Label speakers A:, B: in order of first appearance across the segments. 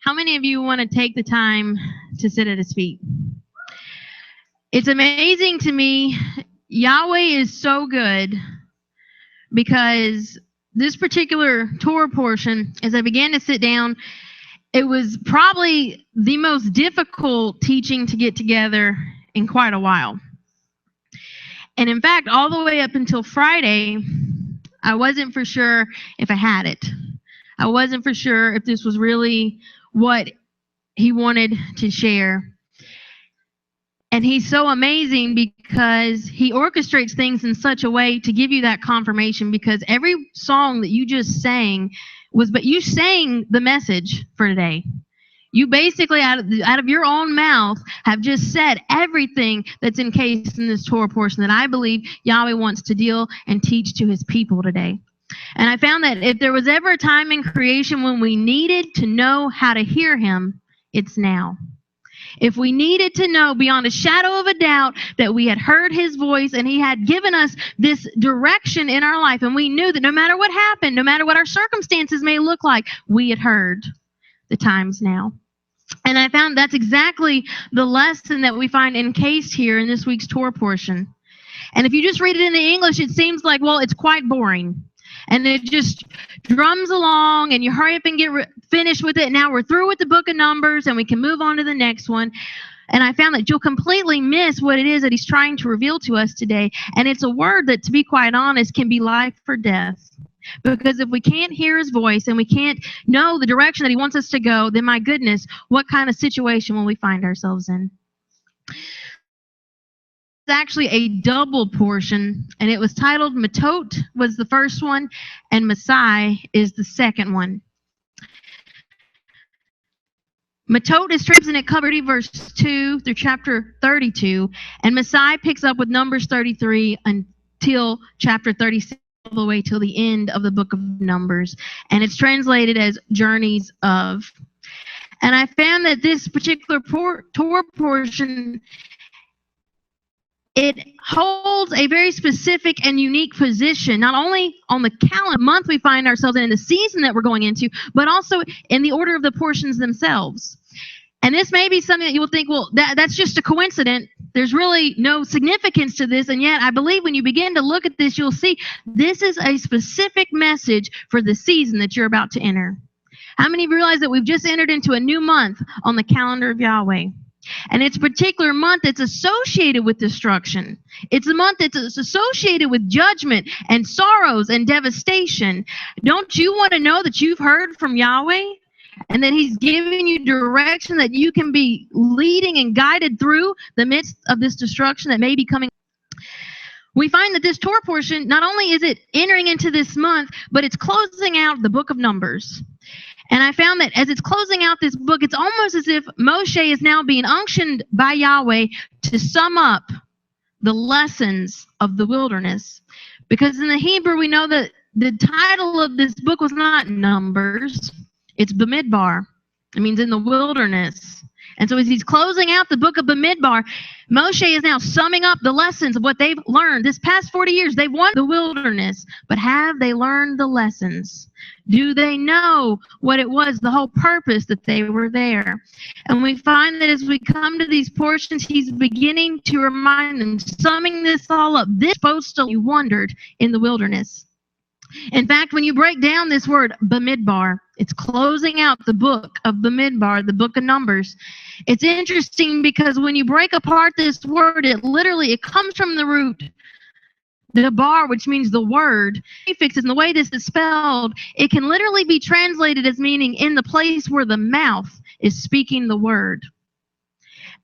A: How many of you want to take the time to sit at his feet? It's amazing to me. Yahweh is so good because this particular Torah portion, as I began to sit down, it was probably the most difficult teaching to get together in quite a while. And in fact, all the way up until Friday, I wasn't for sure if I had it. I wasn't for sure if this was really what he wanted to share. And he's so amazing because he orchestrates things in such a way to give you that confirmation, because every song that you just sang but you sang the message for today. You basically, out of your own mouth, have just said everything that's encased in this Torah portion that I believe Yahweh wants to deal and teach to his people today. And I found that if there was ever a time in creation when we needed to know how to hear him, it's now. If we needed to know beyond a shadow of a doubt that we had heard his voice and he had given us this direction in our life, and we knew that no matter what happened, no matter what our circumstances may look like, we had heard, the time's now. And I found that's exactly the lesson that we find encased here in this week's Torah portion. And if you just read it in the English, it seems like, well, it's quite boring. And it just drums along, and you hurry up and get finished with it. Now we're through with the book of Numbers, and we can move on to the next one. And I found that you'll completely miss what it is that he's trying to reveal to us today. And it's a word that, to be quite honest, can be life or death. Because if we can't hear his voice and we can't know the direction that he wants us to go, then my goodness, what kind of situation will we find ourselves in? It's actually a double portion, and it was titled Mattot was the first one, and Massei is the second one. Mattot is and it covered verse 2 through chapter 32, and Massei picks up with Numbers 33 until chapter 36, all the way till the end of the book of Numbers, and it's translated as Journeys of. And I found that this particular Torah portion, it holds a very specific and unique position, not only on the calendar month we find ourselves in the season that we're going into, but also in the order of the portions themselves. And this may be something that you will think, well, that's just a coincidence. There's really no significance to this. And yet I believe when you begin to look at this, you'll see this is a specific message for the season that you're about to enter. How many of you realize that we've just entered into a new month on the calendar of Yahweh? And it's a particular month that's associated with destruction. It's a month that's associated with judgment and sorrows and devastation. Don't you want to know that you've heard from Yahweh? And that he's giving you direction that you can be leading and guided through the midst of this destruction that may be coming. We find that this Torah portion, not only is it entering into this month, but it's closing out the book of Numbers. And I found that as it's closing out this book, it's almost as if Moshe is now being unctioned by Yahweh to sum up the lessons of the wilderness. Because in the Hebrew, we know that the title of this book was not Numbers. It's Bamidbar. It means in the wilderness. And so as he's closing out the book of Bamidbar, Moshe is now summing up the lessons of what they've learned. This past 40 years, they've won the wilderness, but have they learned the lessons? Do they know what it was, the whole purpose that they were there? And we find that as we come to these portions, he's beginning to remind them, summing this all up. This supposed to you wandered in the wilderness. In fact, when you break down this word Bamidbar, it's closing out the book of Bamidbar, the book of Numbers. It's interesting because when you break apart this word, it comes from the root Dabar, which means the word. Prefixes, and the way this is spelled, it can literally be translated as meaning in the place where the mouth is speaking the word.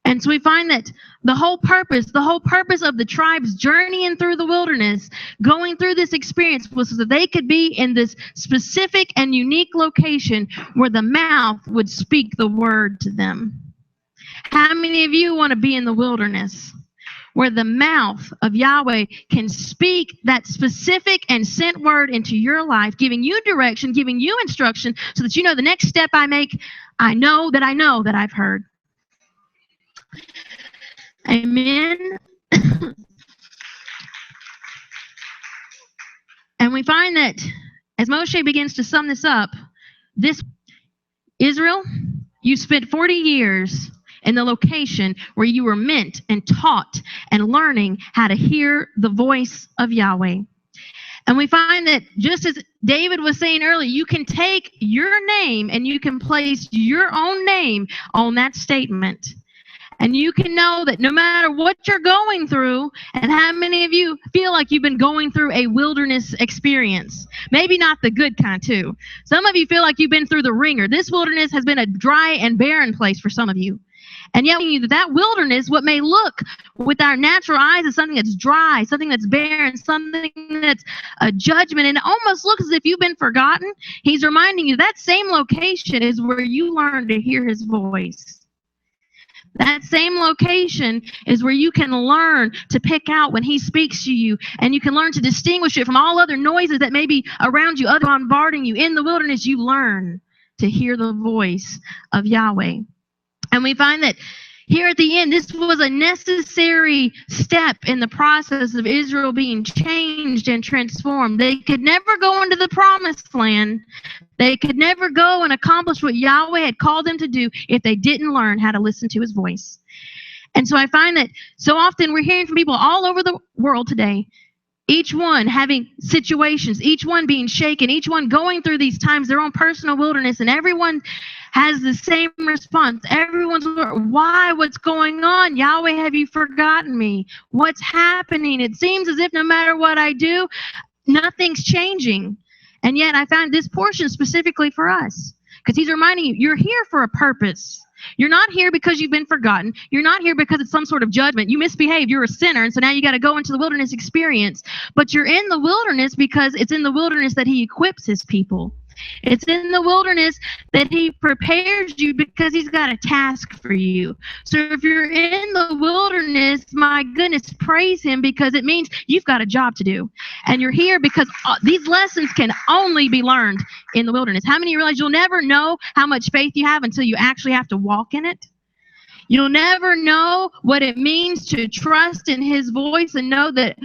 A: And so we find that the whole purpose of the tribes journeying through the wilderness, going through this experience, was so that they could be in this specific and unique location where the mouth would speak the word to them. How many of you want to be in the wilderness where the mouth of Yahweh can speak that specific and sent word into your life, giving you direction, giving you instruction, so that you know the next step I make, I know that I've heard. Amen. And we find that as Moshe begins to sum this up, this Israel You spent 40 years in the location where you were meant and taught and learning how to hear the voice of Yahweh. And we find that just as David was saying earlier, you can take your name and you can place your own name on that statement. And you can know that no matter what you're going through, and how many of you feel like you've been going through a wilderness experience? Maybe not the good kind, too. Some of you feel like you've been through the ringer. This wilderness has been a dry and barren place for some of you. And yet, that wilderness, what may look with our natural eyes is something that's dry, something that's barren, something that's a judgment, and it almost looks as if you've been forgotten. He's reminding you that same location is where you learn to hear his voice. That same location is where you can learn to pick out when he speaks to you, and you can learn to distinguish it from all other noises that may be around you, other bombarding you. In the wilderness, you learn to hear the voice of Yahweh. And we find that here at the end, this was a necessary step in the process of Israel being changed and transformed. They could never go into the promised land. They could never go and accomplish what Yahweh had called them to do if they didn't learn how to listen to his voice. And so I find that so often we're hearing from people all over the world today, each one having situations, each one being shaken, each one going through these times, their own personal wilderness, and everyone has the same response. Everyone's, why? What's going on? Yahweh, have you forgotten me? What's happening? It seems as if no matter what I do, nothing's changing. And yet I found this portion specifically for us, because he's reminding you, you're here for a purpose. You're not here because you've been forgotten. You're not here because it's some sort of judgment. You misbehaved. You're a sinner, and so now you got to go into the wilderness experience. But you're in the wilderness because it's in the wilderness that he equips his people. It's in the wilderness that he prepares you because he's got a task for you. So if you're in the wilderness, my goodness, praise him, because it means you've got a job to do. And you're here because these lessons can only be learned in the wilderness. How many of you realize you'll never know how much faith you have until you actually have to walk in it? You'll never know what it means to trust in his voice and know that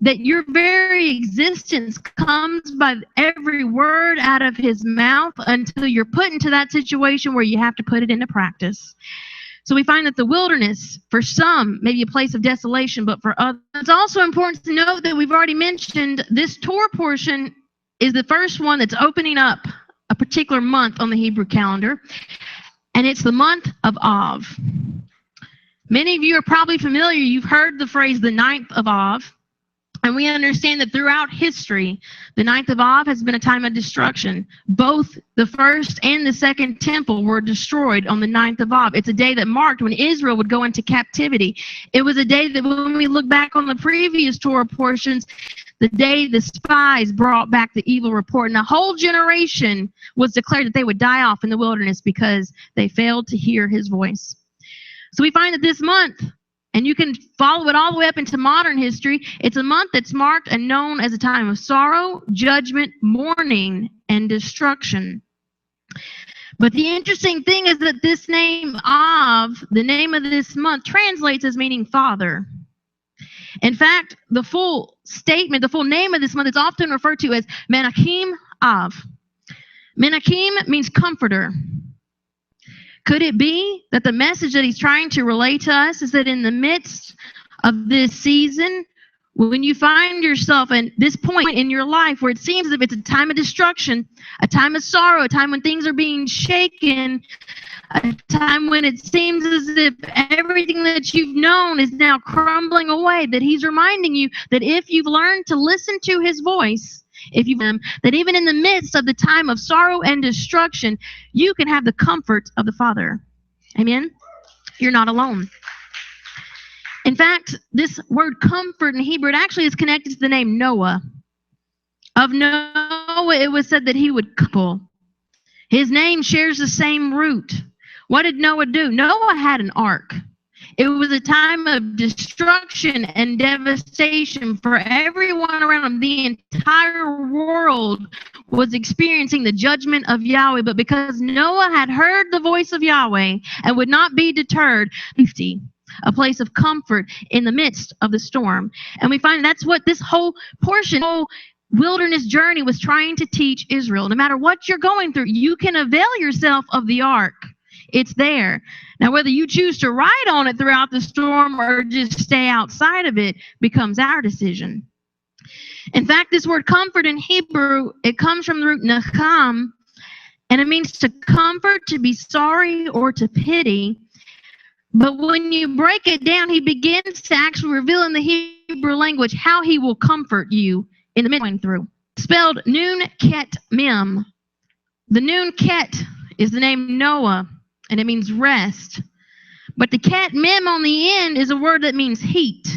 A: your very existence comes by every word out of his mouth until you're put into that situation where you have to put it into practice. So we find that the wilderness, for some, may be a place of desolation, but for others, it's also important to note that we've already mentioned this Torah portion is the first one that's opening up a particular month on the Hebrew calendar, and it's the month of Av. Many of you are probably familiar. You've heard the phrase the 9th of Av. And we understand that throughout history, the 9th of Av has been a time of destruction. Both the first and the second temple were destroyed on the 9th of Av. It's a day that marked when Israel would go into captivity. It was a day that when we look back on the previous Torah portions, the day the spies brought back the evil report, and a whole generation was declared that they would die off in the wilderness because they failed to hear his voice. So we find that this month, and you can follow it all the way up into modern history, it's a month that's marked and known as a time of sorrow, judgment, mourning, and destruction. But the interesting thing is that this name Av, the name of this month, translates as meaning father. In fact, the full statement, the full name of this month is often referred to as Menachem Av. Menachem means comforter. Could it be that the message that he's trying to relay to us is that in the midst of this season, when you find yourself at this point in your life where it seems as if it's a time of destruction, a time of sorrow, a time when things are being shaken, a time when it seems as if everything that you've known is now crumbling away, that he's reminding you that if you've learned to listen to his voice, that even in the midst of the time of sorrow and destruction, you can have the comfort of the Father. Amen? You're not alone. In fact, this word comfort in Hebrew, it actually is connected to the name Noah. Of Noah, it was said that he would couple. His name shares the same root. What did Noah do? Noah had an ark. It was a time of destruction and devastation for everyone around him. The entire world was experiencing the judgment of Yahweh. But because Noah had heard the voice of Yahweh and would not be deterred, safety, a place of comfort in the midst of the storm. And we find that's what this whole portion, whole wilderness journey was trying to teach Israel. No matter what you're going through, you can avail yourself of the ark. it's there. Now, whether you choose to ride on it throughout the storm or just stay outside of it becomes our decision. In fact, this word comfort in Hebrew, it comes from the root nacham, and it means to comfort, to be sorry, or to pity. But when you break it down, he begins to actually reveal in the Hebrew language how he will comfort you in the midway through. Spelled Nun Ket Mem. The Nun Ket is the name Noah, and it means rest. But the Ket Mem on the end is a word that means heat.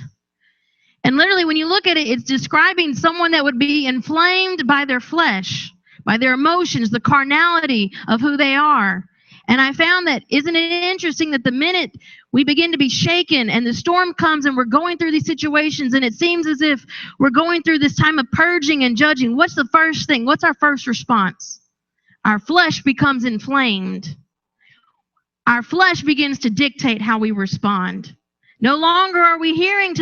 A: And literally, when you look at it, it's describing someone that would be inflamed by their flesh, by their emotions, the carnality of who they are. And I found that, isn't it interesting that the minute we begin to be shaken and the storm comes and we're going through these situations and it seems as if we're going through this time of purging and judging, what's the first thing? What's our first response? Our flesh becomes inflamed. Our flesh begins to dictate how we respond. No longer are we listening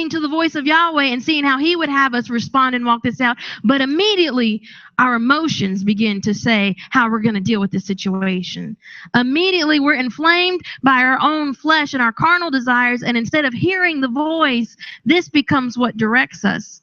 A: to the voice of Yahweh and seeing how he would have us respond and walk this out, but immediately our emotions begin to say how we're going to deal with this situation. Immediately we're inflamed by our own flesh and our carnal desires, and instead of hearing the voice, this becomes what directs us.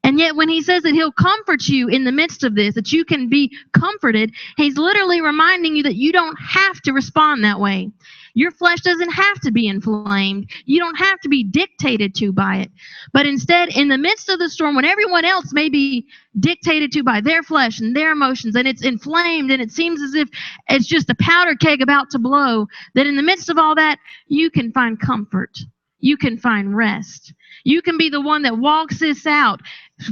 A: And yet when he says that he'll comfort you in the midst of this, that you can be comforted, he's literally reminding you that you don't have to respond that way. Your flesh doesn't have to be inflamed. You don't have to be dictated to by it. But instead, in the midst of the storm, when everyone else may be dictated to by their flesh and their emotions, and it's inflamed, and it seems as if it's just a powder keg about to blow, that in the midst of all that, you can find comfort. You can find rest. You can be the one that walks this out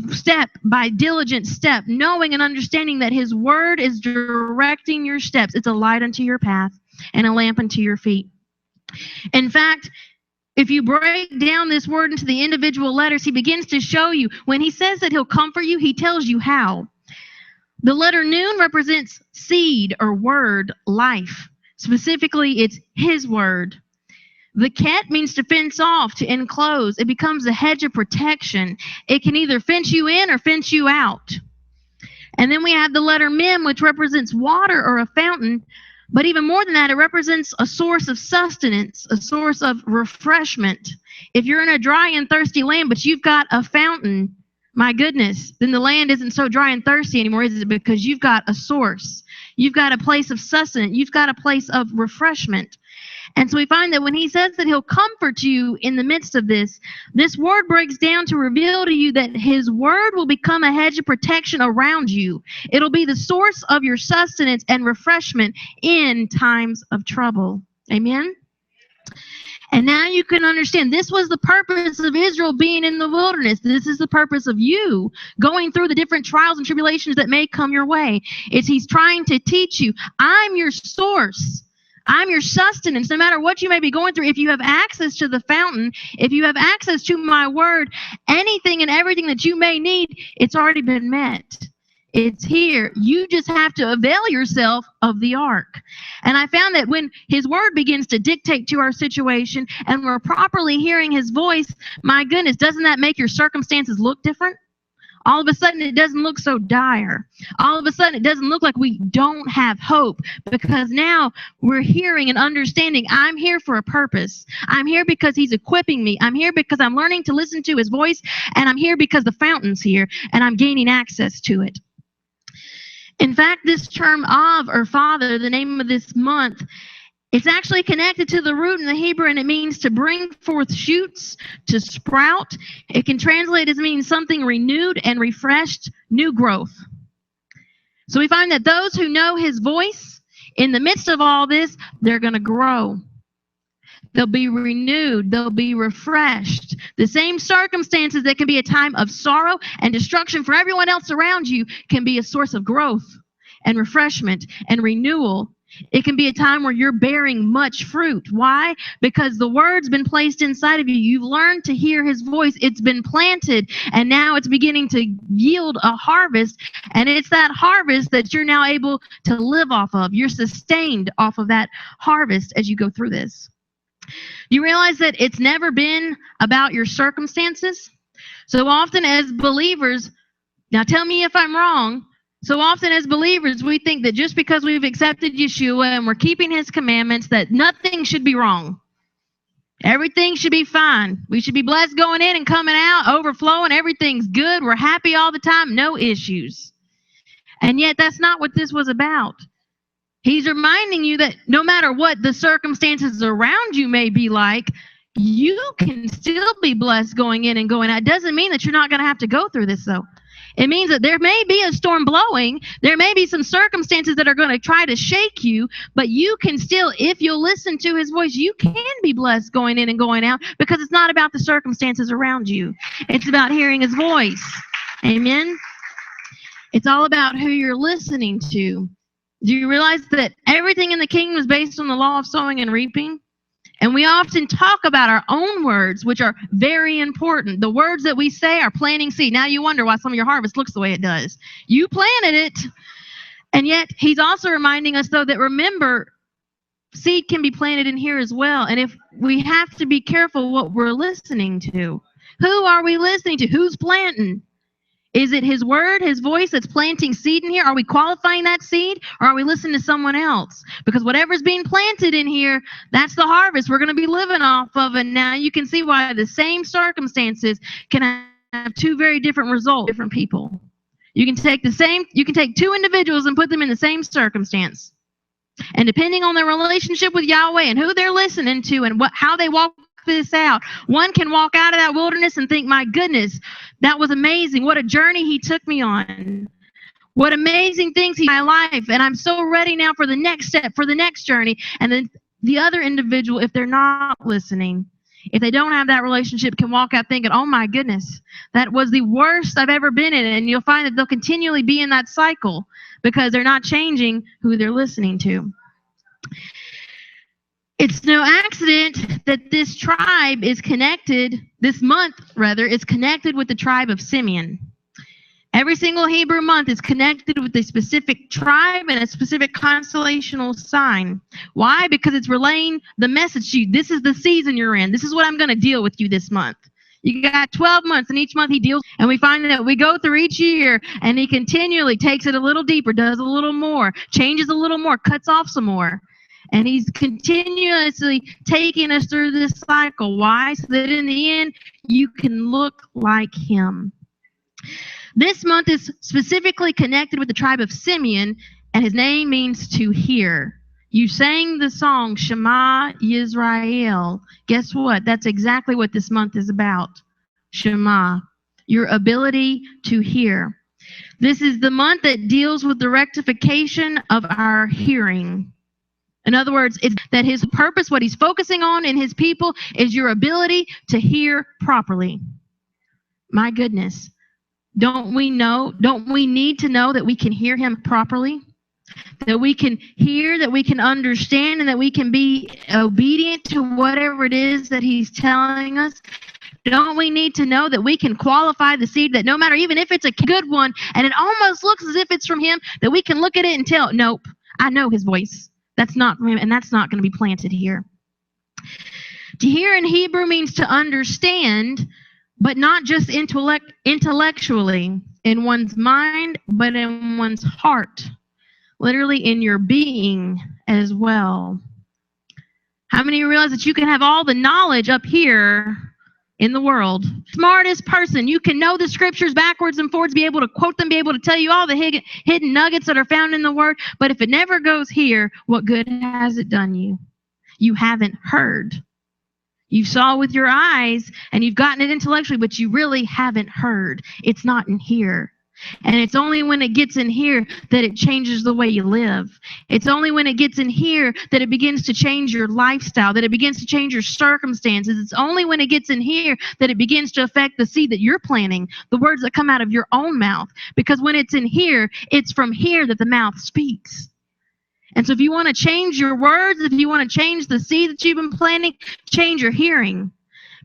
A: step by diligent step, knowing and understanding that his word is directing your steps. It's a light unto your path and a lamp unto your feet. In fact, if you break down this word into the individual letters, he begins to show you. When he says that he'll comfort you, he tells you how. The letter Nun represents seed or word, life. Specifically, it's his word. The ket means to fence off, to enclose. It becomes a hedge of protection. It can either fence you in or fence you out. And then we have the letter mem, which represents water or a fountain. But even more than that, it represents a source of sustenance, a source of refreshment. If you're in a dry and thirsty land, but you've got a fountain, my goodness, then the land isn't so dry and thirsty anymore, is it? Because you've got a source. You've got a place of sustenance. You've got a place of refreshment. And so we find that when he says that he'll comfort you in the midst of this, this word breaks down to reveal to you that his word will become a hedge of protection around you. It'll be the source of your sustenance and refreshment in times of trouble. Amen? And now you can understand this was the purpose of Israel being in the wilderness. This is the purpose of you going through the different trials and tribulations that may come your way. He's trying to teach you, I'm your source. I'm your sustenance. No matter what you may be going through, if you have access to the fountain, if you have access to my word, anything and everything that you may need, it's already been met. It's here. You just have to avail yourself of the ark. And I found that when his word begins to dictate to our situation and we're properly hearing his voice, my goodness, doesn't that make your circumstances look different? All of a sudden, it doesn't look so dire. All of a sudden, it doesn't look like we don't have hope, because now we're hearing and understanding I'm here for a purpose. I'm here because he's equipping me. I'm here because I'm learning to listen to his voice, and I'm here because the fountain's here, and I'm gaining access to it. In fact, this term Av, or Father, the name of this month, it's actually connected to the root in the Hebrew, and it means to bring forth shoots, to sprout. It can translate as meaning something renewed and refreshed, new growth. So we find that those who know his voice, in the midst of all this, they're going to grow. They'll be renewed. They'll be refreshed. The same circumstances that can be a time of sorrow and destruction for everyone else around you can be a source of growth and refreshment and renewal. It can be a time where you're bearing much fruit. Why? Because the word's been placed inside of you. You've learned to hear his voice. It's been planted, and now it's beginning to yield a harvest. And it's that harvest that you're now able to live off of. You're sustained off of that harvest as you go through this. You realize that it's never been about your circumstances? So often as believers, now tell me if I'm wrong, So often as believers, we think that just because we've accepted Yeshua and we're keeping his commandments, that nothing should be wrong. Everything should be fine. We should be blessed going in and coming out, overflowing. Everything's good. We're happy all the time. No issues. And yet that's not what this was about. He's reminding you that no matter what the circumstances around you may be like, you can still be blessed going in and going out. It doesn't mean that you're not going to have to go through this, though. It means that there may be a storm blowing. There may be some circumstances that are going to try to shake you, but you can still, if you'll listen to his voice, you can be blessed going in and going out, because it's not about the circumstances around you. It's about hearing his voice. Amen? It's all about who you're listening to. Do you realize that everything in the kingdom is based on the law of sowing and reaping? And we often talk about our own words, which are very important. The words that we say are planting seed. Now you wonder why some of your harvest looks the way it does. You planted it. And yet he's also reminding us, though, that remember, seed can be planted in here as well. And if we have to be careful what we're listening to. Who are we listening to? Who's planting? Is it his word, his voice that's planting seed in here? Are we qualifying that seed, or are we listening to someone else? Because whatever's being planted in here, that's the harvest we're going to be living off of. And now you can see why the same circumstances can have two very different results, different people. You can take two individuals and put them in the same circumstance. And depending on their relationship with Yahweh and who they're listening to and how they walk this out, one can walk out of that wilderness and think, my goodness, that was amazing. What a journey he took me on. What amazing things in my life. And I'm so ready now for the next step, for the next journey. And then the other individual, if they're not listening, if they don't have that relationship, can walk out thinking, oh my goodness, that was the worst I've ever been in. And you'll find that they'll continually be in that cycle because they're not changing who they're listening to. It's no accident that this tribe is connected, this month rather, is connected with the tribe of Simeon. Every single Hebrew month is connected with a specific tribe and a specific constellational sign. Why? Because it's relaying the message to you. This is the season you're in. This is what I'm going to deal with you this month. You got 12 months, and each month he deals, and we find that we go through each year, and he continually takes it a little deeper, does a little more, changes a little more, cuts off some more. And he's continuously taking us through this cycle. Why? So that in the end, you can look like him. This month is specifically connected with the tribe of Simeon, and his name means to hear. You sang the song, Shema Yisrael. Guess what? That's exactly what this month is about. Shema, your ability to hear. This is the month that deals with the rectification of our hearing. In other words, it's that his purpose, what he's focusing on in his people, is your ability to hear properly. My goodness. Don't we need to know that we can hear him properly? That we can hear, that we can understand, and that we can be obedient to whatever it is that he's telling us? Don't we need to know that we can qualify the seed, that no matter, even if it's a good one, and it almost looks as if it's from him, that we can look at it and tell, nope, I know his voice. That's not from him, and that's not going to be planted here. To hear in Hebrew means to understand, but not just intellectually, in one's mind, but in one's heart. Literally in your being as well. How many of you realize that you can have all the knowledge up here in the world? Smartest person, you can know the scriptures backwards and forwards, be able to quote them, be able to tell you all the hidden nuggets that are found in the word. But if it never goes here, what good has it done you? You haven't heard. You saw with your eyes and you've gotten it intellectually, but you really haven't heard. It's not in here. And it's only when it gets in here that it changes the way you live. It's only when it gets in here that it begins to change your lifestyle, that it begins to change your circumstances. It's only when it gets in here that it begins to affect the seed that you're planting, the words that come out of your own mouth. Because when it's in here, it's from here that the mouth speaks. And so if you want to change your words, if you want to change the seed that you've been planting, change your hearing.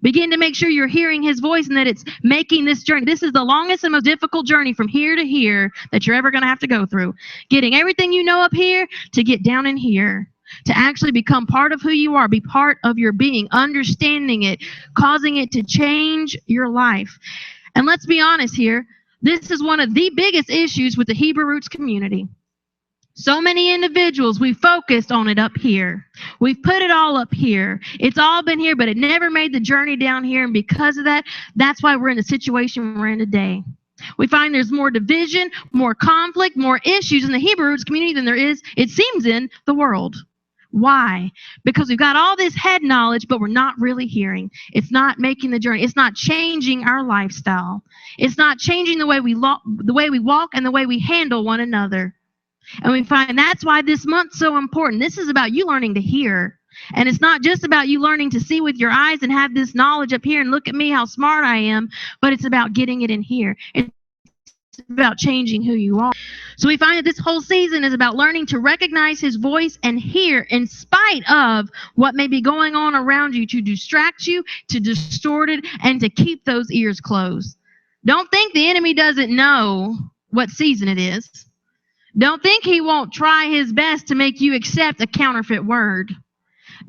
A: Begin to make sure you're hearing his voice and that it's making this journey. This is the longest and most difficult journey from here to here that you're ever going to have to go through. Getting everything you know up here to get down in here. To actually become part of who you are, be part of your being, understanding it, causing it to change your life. And let's be honest here, This is one of the biggest issues with the Hebrew roots community. So many individuals, we focused on it up here. We've put it all up here. It's all been here, but it never made the journey down here. And because of that, that's why we're in the situation we're in today. We find there's more division, more conflict, more issues in the Hebrew roots community than there is, it seems, in the world. Why? Because we've got all this head knowledge, but we're not really hearing. It's not making the journey. It's not changing our lifestyle. It's not changing the way we walk and the way we handle one another. And we find that's why this month's so important. This is about you learning to hear. And it's not just about you learning to see with your eyes and have this knowledge up here and look at me, how smart I am, but it's about getting it in here. It's about changing who you are. So we find that this whole season is about learning to recognize his voice and hear in spite of what may be going on around you, to distract you, to distort it, and to keep those ears closed. Don't think the enemy doesn't know what season it is. Don't think he won't try his best to make you accept a counterfeit word.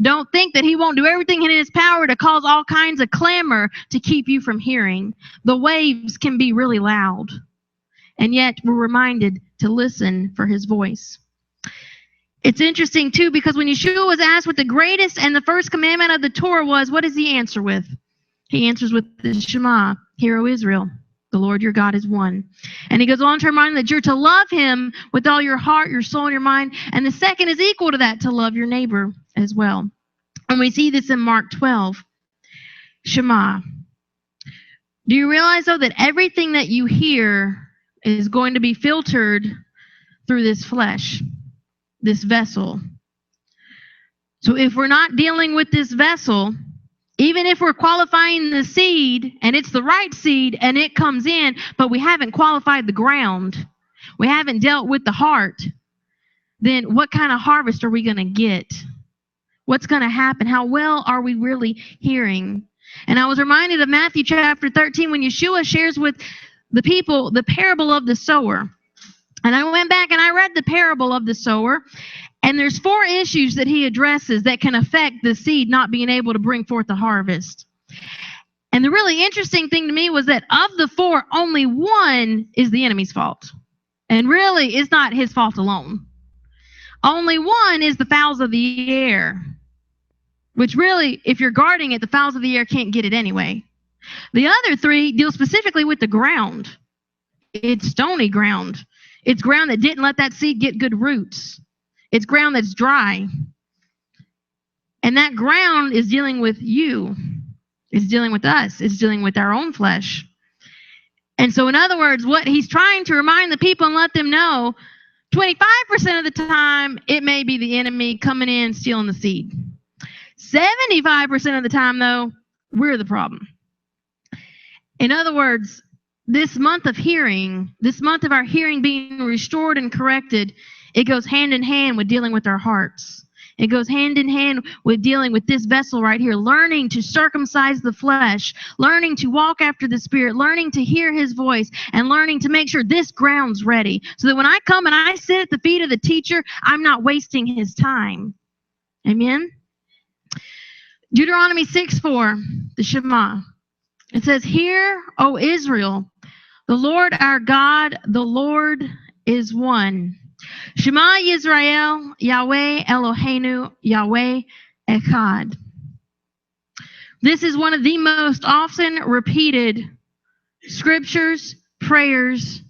A: Don't think that he won't do everything in his power to cause all kinds of clamor to keep you from hearing. The waves can be really loud. And yet we're reminded to listen for his voice. It's interesting, too, because when Yeshua was asked what the greatest and the first commandment of the Torah was, what does he answer with? He answers with the Shema, Hear, O Israel, the Lord your God is one. And he goes on to remind that you're to love him with all your heart, your soul, and your mind. And the second is equal to that, to love your neighbor as well. And we see this in Mark 12. Shema. Do you realize, though, that everything that you hear is going to be filtered through this flesh, this vessel? So if we're not dealing with this vessel, even if we're qualifying the seed and it's the right seed and it comes in, but we haven't qualified the ground, we haven't dealt with the heart, then what kind of harvest are we going to get? What's going to happen? How well are we really hearing? And I was reminded of Matthew chapter 13 when Yeshua shares with the people the parable of the sower. And I went back and I read the parable of the sower. And there's 4 issues that he addresses that can affect the seed not being able to bring forth the harvest. And the really interesting thing to me was that of the 4, only one is the enemy's fault. And really, it's not his fault alone. Only one is the fowls of the air, which really, if you're guarding it, the fowls of the air can't get it anyway. The other 3 deal specifically with the ground. It's stony ground. It's ground that didn't let that seed get good roots. It's ground that's dry. And that ground is dealing with you. It's dealing with us. It's dealing with our own flesh. And so, in other words, what he's trying to remind the people and let them know, 25% of the time, it may be the enemy coming in stealing the seed. 75% of the time, though, we're the problem. In other words, this month of hearing, this month of our hearing being restored and corrected, it goes hand in hand with dealing with our hearts. It goes hand in hand with dealing with this vessel right here, learning to circumcise the flesh, learning to walk after the Spirit, learning to hear his voice, and learning to make sure this ground's ready so that when I come and I sit at the feet of the teacher, I'm not wasting his time. Amen? Deuteronomy 6:4, the Shema. It says, Hear, O Israel, the Lord our God, the Lord is one. Shema Yisrael, Yahweh Eloheinu, Yahweh Echad. This is one of the most often repeated scriptures, prayers,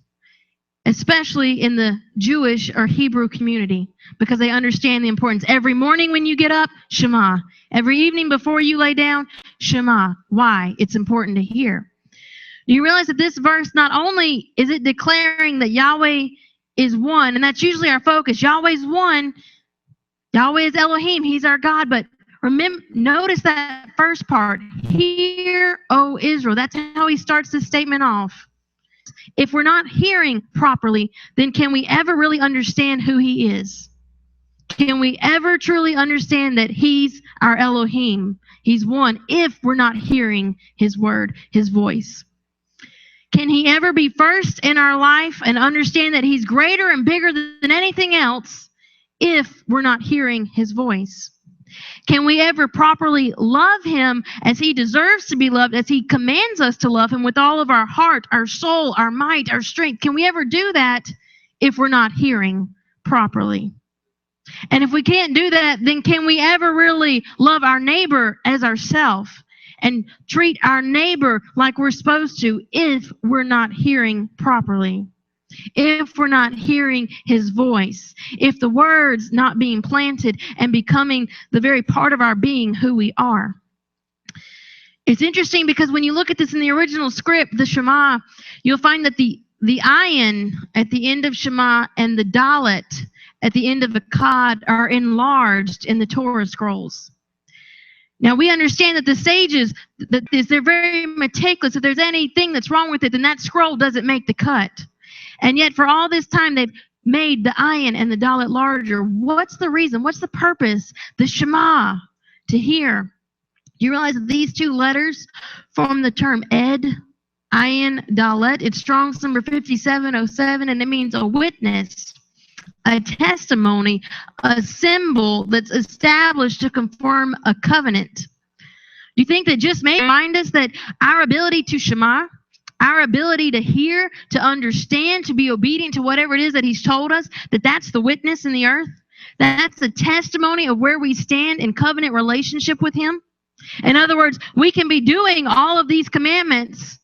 A: especially in the Jewish or Hebrew community, because they understand the importance. Every morning when you get up, Shema. Every evening before you lay down, Shema. Why? It's important to hear. Do you realize that this verse, not only is it declaring that Yahweh is one, and that's usually our focus. Yahweh's one. Yahweh is Elohim. He's our God. But remember, notice that first part. Hear, O Israel. That's how he starts this statement off. If we're not hearing properly, then can we ever really understand who he is? Can we ever truly understand that he's our Elohim? He's one if we're not hearing his word, his voice. Can he ever be first in our life and understand that he's greater and bigger than anything else if we're not hearing his voice? Can we ever properly love him as he deserves to be loved, as he commands us to love him with all of our heart, our soul, our might, our strength? Can we ever do that if we're not hearing properly? And if we can't do that, then can we ever really love our neighbor as ourselves and treat our neighbor like we're supposed to if we're not hearing properly? If we're not hearing his voice, if the words not being planted and becoming the very part of our being who we are. It's interesting because when you look at this in the original script, the Shema, you'll find that the ayin at the end of Shema and the dalet at the end of Akkad are enlarged in the Torah scrolls. Now, we understand that the sages, they're very meticulous. If there's anything that's wrong with it, then that scroll doesn't make the cut. And yet, for all this time, they've made the ayin and the dalet larger. What's the reason? What's the purpose? The Shema, to hear. You realize that these two letters form the term ed, ayin, dalet. It's Strong's number 5707, and it means a witness, a testimony, a symbol that's established to confirm a covenant. Do you think that just may remind us that our ability to Shema, our ability to hear, to understand, to be obedient to whatever it is that he's told us, that's the witness in the earth? That's the testimony of where we stand in covenant relationship with him? In other words, we can be doing all of these commandments.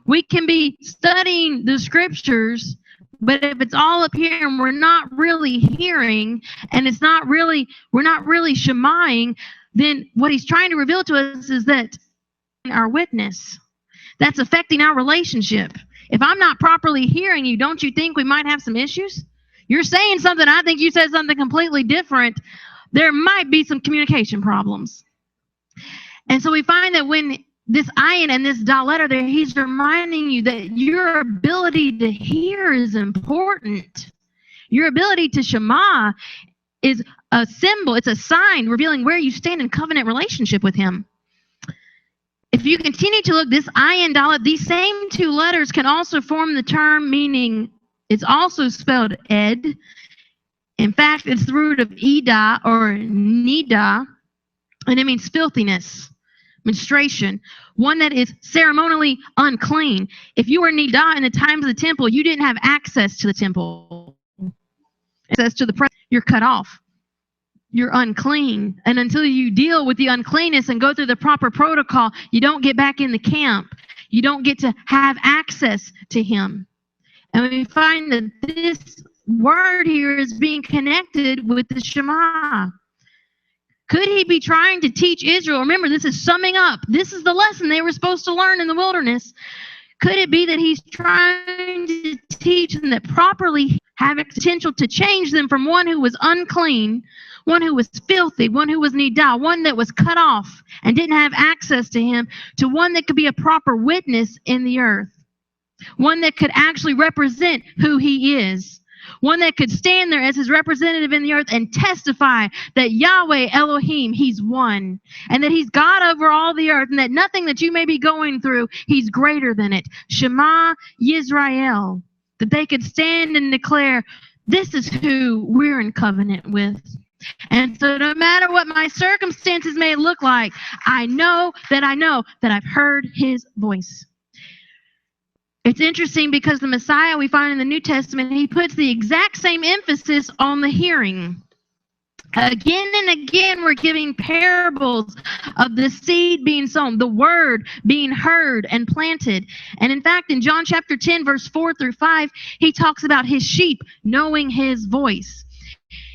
A: We can be studying the scriptures, but if it's all up here and we're not really hearing, and we're not really shemaing, then what he's trying to reveal to us is that our witness, that's affecting our relationship. If I'm not properly hearing you, don't you think we might have some issues? You're saying something, I think you said something completely different. There might be some communication problems. And so we find that when this ayin and this dalet are there, he's reminding you that your ability to hear is important. Your ability to shema is a symbol, it's a sign revealing where you stand in covenant relationship with him. If you continue to look, this ayin, dalet, these same two letters can also form the term meaning, it's also spelled ed. In fact, it's the root of ida or nida, and it means filthiness, menstruation, one that is ceremonially unclean. If you were nida in the times of the temple, you didn't have access to the temple. Access to the presence, you're cut off. You're unclean. And until you deal with the uncleanness and go through the proper protocol, you don't get back in the camp. You don't get to have access to him. And we find that this word here is being connected with the Shema. Could he be trying to teach Israel? Remember, this is summing up. This is the lesson they were supposed to learn in the wilderness. Could it be that he's trying to teach them that properly have a potential to change them from one who was unclean, one who was filthy, one who was nidah, one that was cut off and didn't have access to him, to one that could be a proper witness in the earth, one that could actually represent who he is, one that could stand there as his representative in the earth and testify that Yahweh Elohim, he's one, and that he's God over all the earth, and that nothing that you may be going through, he's greater than it. Shema Yisrael, that they could stand and declare, this is who we're in covenant with. And so no matter what my circumstances may look like, I know that I've heard his voice. It's interesting because the Messiah we find in the New Testament, he puts the exact same emphasis on the hearing. Again and again, we're giving parables of the seed being sown, the word being heard and planted. And in fact, in John chapter 10, verse 4 through 5, he talks about his sheep knowing his voice.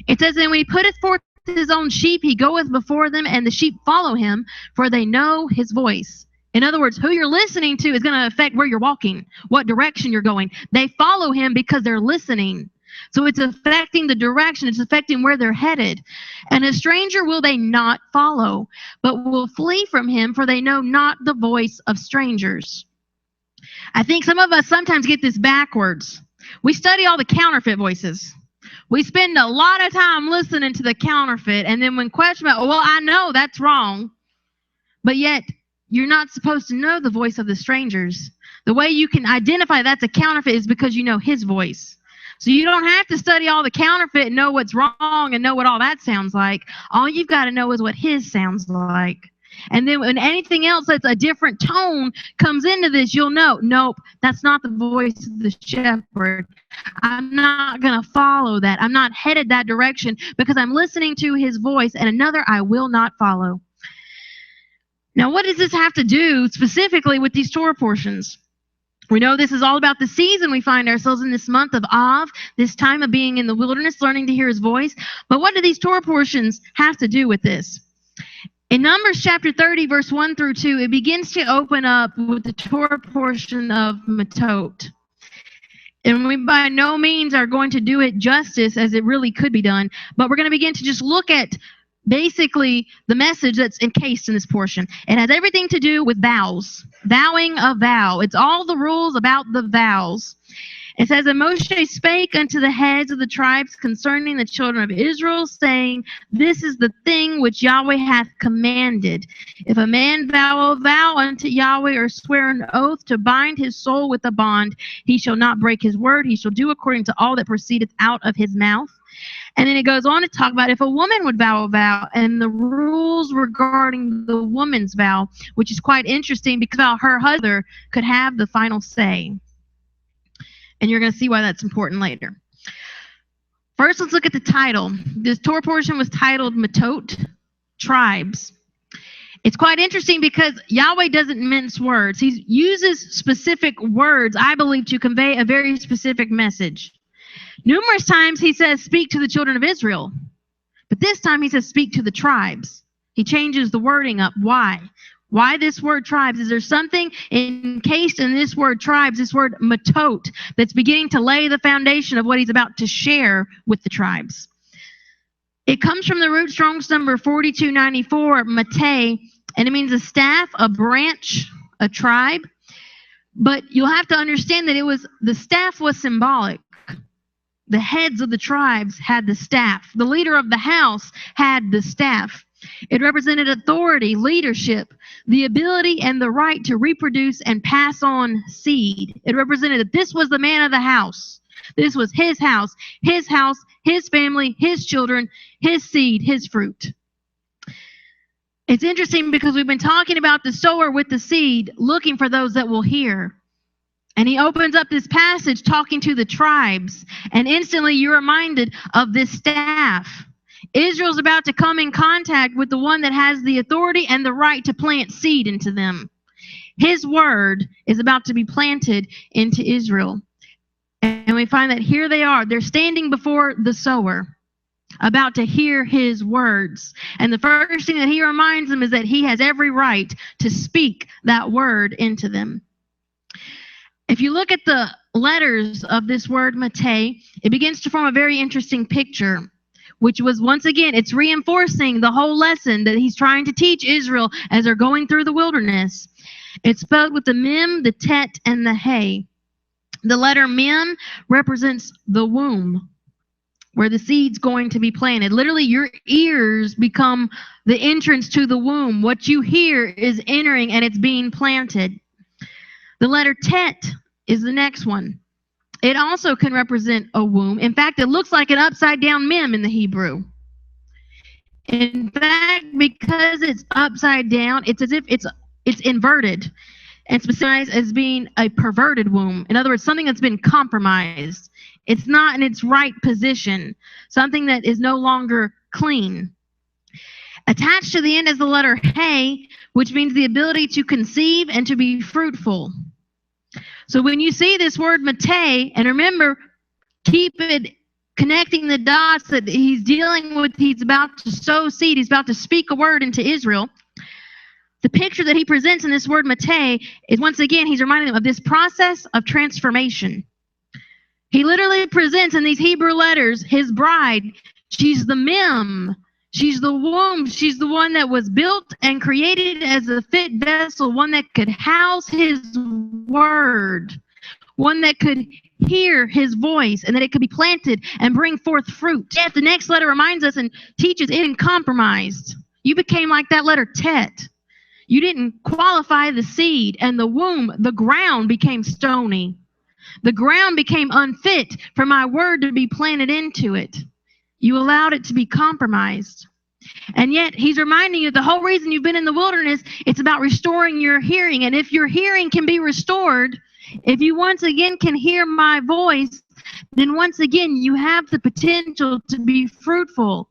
A: It says, and when he putteth forth his own sheep, he goeth before them, and the sheep follow him, for they know his voice. In other words, who you're listening to is going to affect where you're walking, what direction you're going. They follow him because they're listening. So it's affecting the direction. It's affecting where they're headed. And a stranger will they not follow, but will flee from him, for they know not the voice of strangers. I think some of us sometimes get this backwards. We study all the counterfeit voices. We spend a lot of time listening to the counterfeit, and then when questioned about, well, I know that's wrong, but yet you're not supposed to know the voice of the strangers. The way you can identify that's a counterfeit is because you know his voice. So you don't have to study all the counterfeit and know what's wrong and know what all that sounds like. All you've got to know is what his sounds like. And then when anything else that's a different tone comes into this, you'll know, nope, that's not the voice of the shepherd. I'm not going to follow that. I'm not headed that direction because I'm listening to his voice, and another I will not follow. Now, what does this have to do specifically with these Torah portions? We know this is all about the season we find ourselves in, this month of Av, this time of being in the wilderness, learning to hear his voice. But what do these Torah portions have to do with this? In Numbers chapter 30, verse 1 through 2, it begins to open up with the Torah portion of Mattot. And we by no means are going to do it justice as it really could be done, but we're going to begin to just look at basically the message that's encased in this portion. It has everything to do with vows, vowing a vow. It's all the rules about the vows. It says, and Moshe spake unto the heads of the tribes concerning the children of Israel, saying, this is the thing which Yahweh hath commanded. If a man vow a vow unto Yahweh, or swear an oath to bind his soul with a bond, he shall not break his word. He shall do according to all that proceedeth out of his mouth. And then it goes on to talk about if a woman would vow a vow and the rules regarding the woman's vow, which is quite interesting because her husband could have the final say. And you're going to see why that's important later. First, let's look at the title. This Torah portion was titled Mattot, Tribes. It's quite interesting because Yahweh doesn't mince words. He uses specific words, I believe, to convey a very specific message. Numerous times he says, speak to the children of Israel. But this time he says, speak to the tribes. He changes the wording up. Why? Why this word tribes? Is there something encased in this word tribes, this word Mattot, that's beginning to lay the foundation of what he's about to share with the tribes? It comes from the root Strong's number 4294, Massei, and it means a staff, a branch, a tribe. But you'll have to understand that the staff was symbolic. The heads of the tribes had the staff. The leader of the house had the staff. It represented authority, leadership, the ability and the right to reproduce and pass on seed. It represented that this was the man of the house. This was his house, his family, his children, his seed, his fruit. It's interesting because we've been talking about the sower with the seed, looking for those that will hear. And he opens up this passage talking to the tribes, and instantly you're reminded of this staff. Israel's about to come in contact with the one that has the authority and the right to plant seed into them. His word is about to be planted into Israel. And we find that here they are. They're standing before the sower, about to hear his words. And the first thing that he reminds them is that he has every right to speak that word into them. If you look at the letters of this word Massei, it begins to form a very interesting picture, which was, once again, it's reinforcing the whole lesson that he's trying to teach Israel as they're going through the wilderness. It's spelled with the mem, the tet, and the hay. The letter mem represents the womb, where the seed's going to be planted. Literally, your ears become the entrance to the womb. What you hear is entering and it's being planted. The letter tet is the next one. It also can represent a womb. In fact, it looks like an upside down mem in the Hebrew. In fact, because it's upside down, it's as if it's inverted and specified as being a perverted womb. In other words, something that's been compromised. It's not in its right position, something that is no longer clean. Attached to the end is the letter hay, which means the ability to conceive and to be fruitful. So when you see this word Massei, and remember, keep it connecting the dots that he's dealing with, he's about to sow seed, he's about to speak a word into Israel. The picture that he presents in this word Massei is, once again, he's reminding them of this process of transformation. He literally presents in these Hebrew letters his bride. She's the mem. She's the womb. She's the one that was built and created as a fit vessel, one that could house his word, one that could hear his voice, and that it could be planted and bring forth fruit. Yet the next letter reminds us and teaches it isn't compromised. You became like that letter tet. You didn't qualify the seed, and the womb, the ground, became stony. The ground became unfit for my word to be planted into it. You allowed it to be compromised. And yet he's reminding you the whole reason you've been in the wilderness, it's about restoring your hearing. And if your hearing can be restored, if you once again can hear my voice, then once again you have the potential to be fruitful.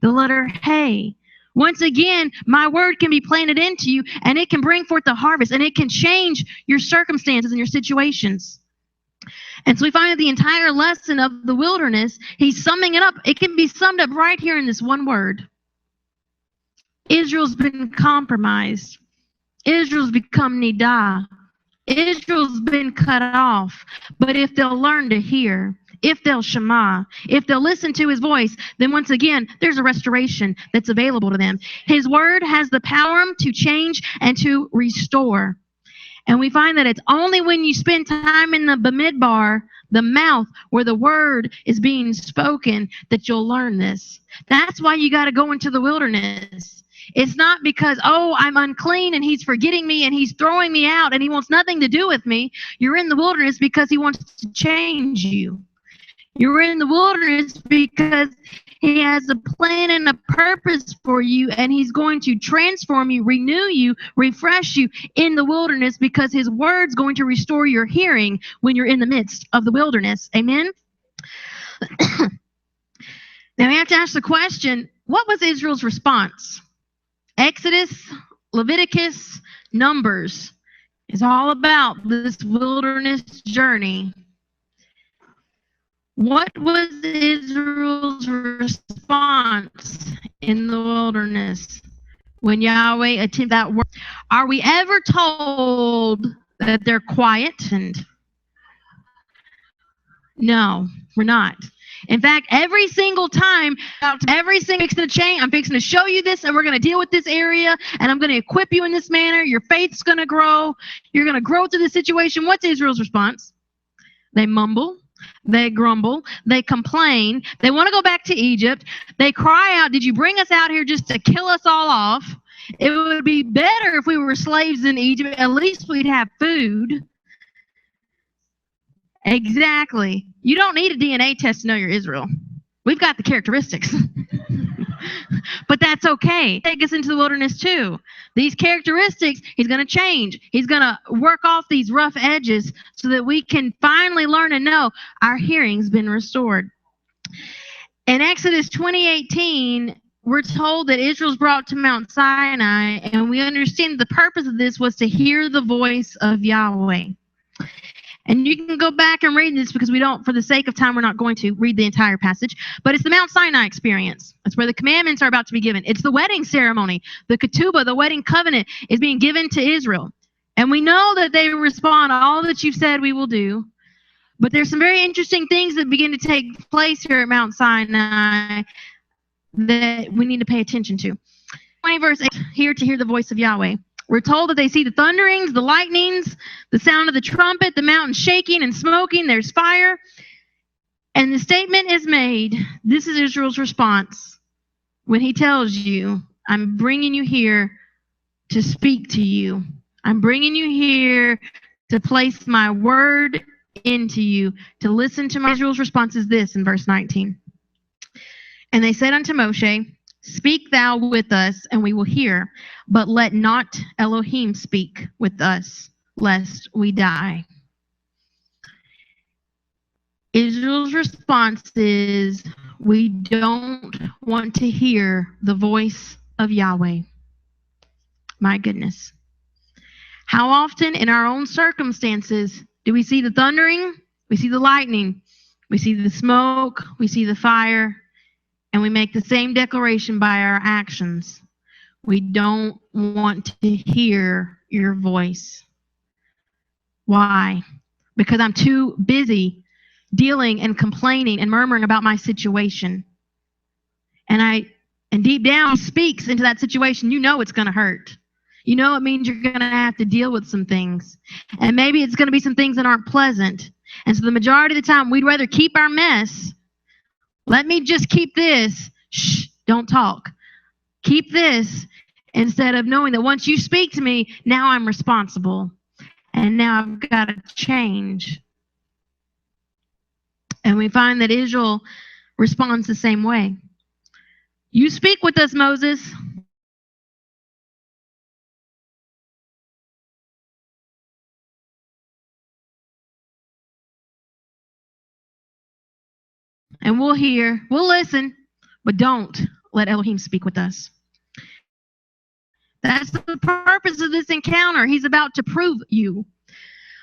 A: The letter Hey. Once again, my word can be planted into you, and it can bring forth the harvest, and it can change your circumstances and your situations. And so we find that the entire lesson of the wilderness, he's summing it up. It can be summed up right here in this one word. Israel's been compromised. Israel's become nidah. Israel's been cut off. But if they'll learn to hear, if they'll shema, if they'll listen to his voice, then once again, there's a restoration that's available to them. His word has the power to change and to restore. And we find that it's only when you spend time in the Bamidbar, the mouth where the word is being spoken, that you'll learn this. That's why you got to go into the wilderness. It's not because, oh, I'm unclean and he's forgetting me and he's throwing me out and he wants nothing to do with me. You're in the wilderness because he wants to change you. You're in the wilderness because he has a plan and a purpose for you, and he's going to transform you, renew you, refresh you in the wilderness, because his word's going to restore your hearing when you're in the midst of the wilderness. Amen? Now we have to ask the question, what was Israel's response? Exodus, Leviticus, Numbers is all about this wilderness journey. What was Israel's response in the wilderness when Yahweh attempted that word? Are we ever told that they're quiet? And no, we're not. In fact, every single time, fixing to change, I'm fixing to show you this, and we're going to deal with this area, and I'm going to equip you in this manner. Your faith's going to grow. You're going to grow through the situation. What's Israel's response? They mumble. They grumble. They complain. They want to go back to Egypt. They cry out, did you bring us out here just to kill us all off? It would be better if we were slaves in Egypt. At least we'd have food. Exactly. You don't need a DNA test to know you're Israel. We've got the characteristics. But that's okay. Take us into the wilderness too. These characteristics, he's going to change. He's going to work off these rough edges so that we can finally learn and know our hearing's been restored. In Exodus 20:18, we're told that Israel's brought to Mount Sinai, and we understand the purpose of this was to hear the voice of Yahweh. And you can go back and read this, because we don't, for the sake of time, we're not going to read the entire passage. But it's the Mount Sinai experience. That's where the commandments are about to be given. It's the wedding ceremony. The ketubah, the wedding covenant, is being given to Israel. And we know that they respond, all that you've said we will do. But there's some very interesting things that begin to take place here at Mount Sinai that we need to pay attention to. 20 verse 8, here to hear the voice of Yahweh. We're told that they see the thunderings, the lightnings, the sound of the trumpet, the mountain shaking and smoking. There's fire. And the statement is made. This is Israel's response when he tells you, I'm bringing you here to speak to you. I'm bringing you here to place my word into you, to listen to my. Israel's response is this in verse 19. And they said unto Moshe, speak thou with us, and we will hear, but let not Elohim speak with us, lest we die. Israel's response is, we don't want to hear the voice of Yahweh. My goodness. How often in our own circumstances do we see the thundering, we see the lightning, we see the smoke, we see the fire, and we make the same declaration by our actions? We don't want to hear your voice. Why? Because I'm too busy dealing and complaining and murmuring about my situation. And deep down, he speaks into that situation. You know it's going to hurt. You know it means you're going to have to deal with some things. And maybe it's going to be some things that aren't pleasant. And so the majority of the time, we'd rather keep our mess. Let me just keep this. Shh, don't talk. Keep this, instead of knowing that once you speak to me, now I'm responsible. And now I've got to change. And we find that Israel responds the same way. You speak with us, Moses. And we'll hear, we'll listen, but don't let Elohim speak with us. That's the purpose of this encounter. He's about to prove you.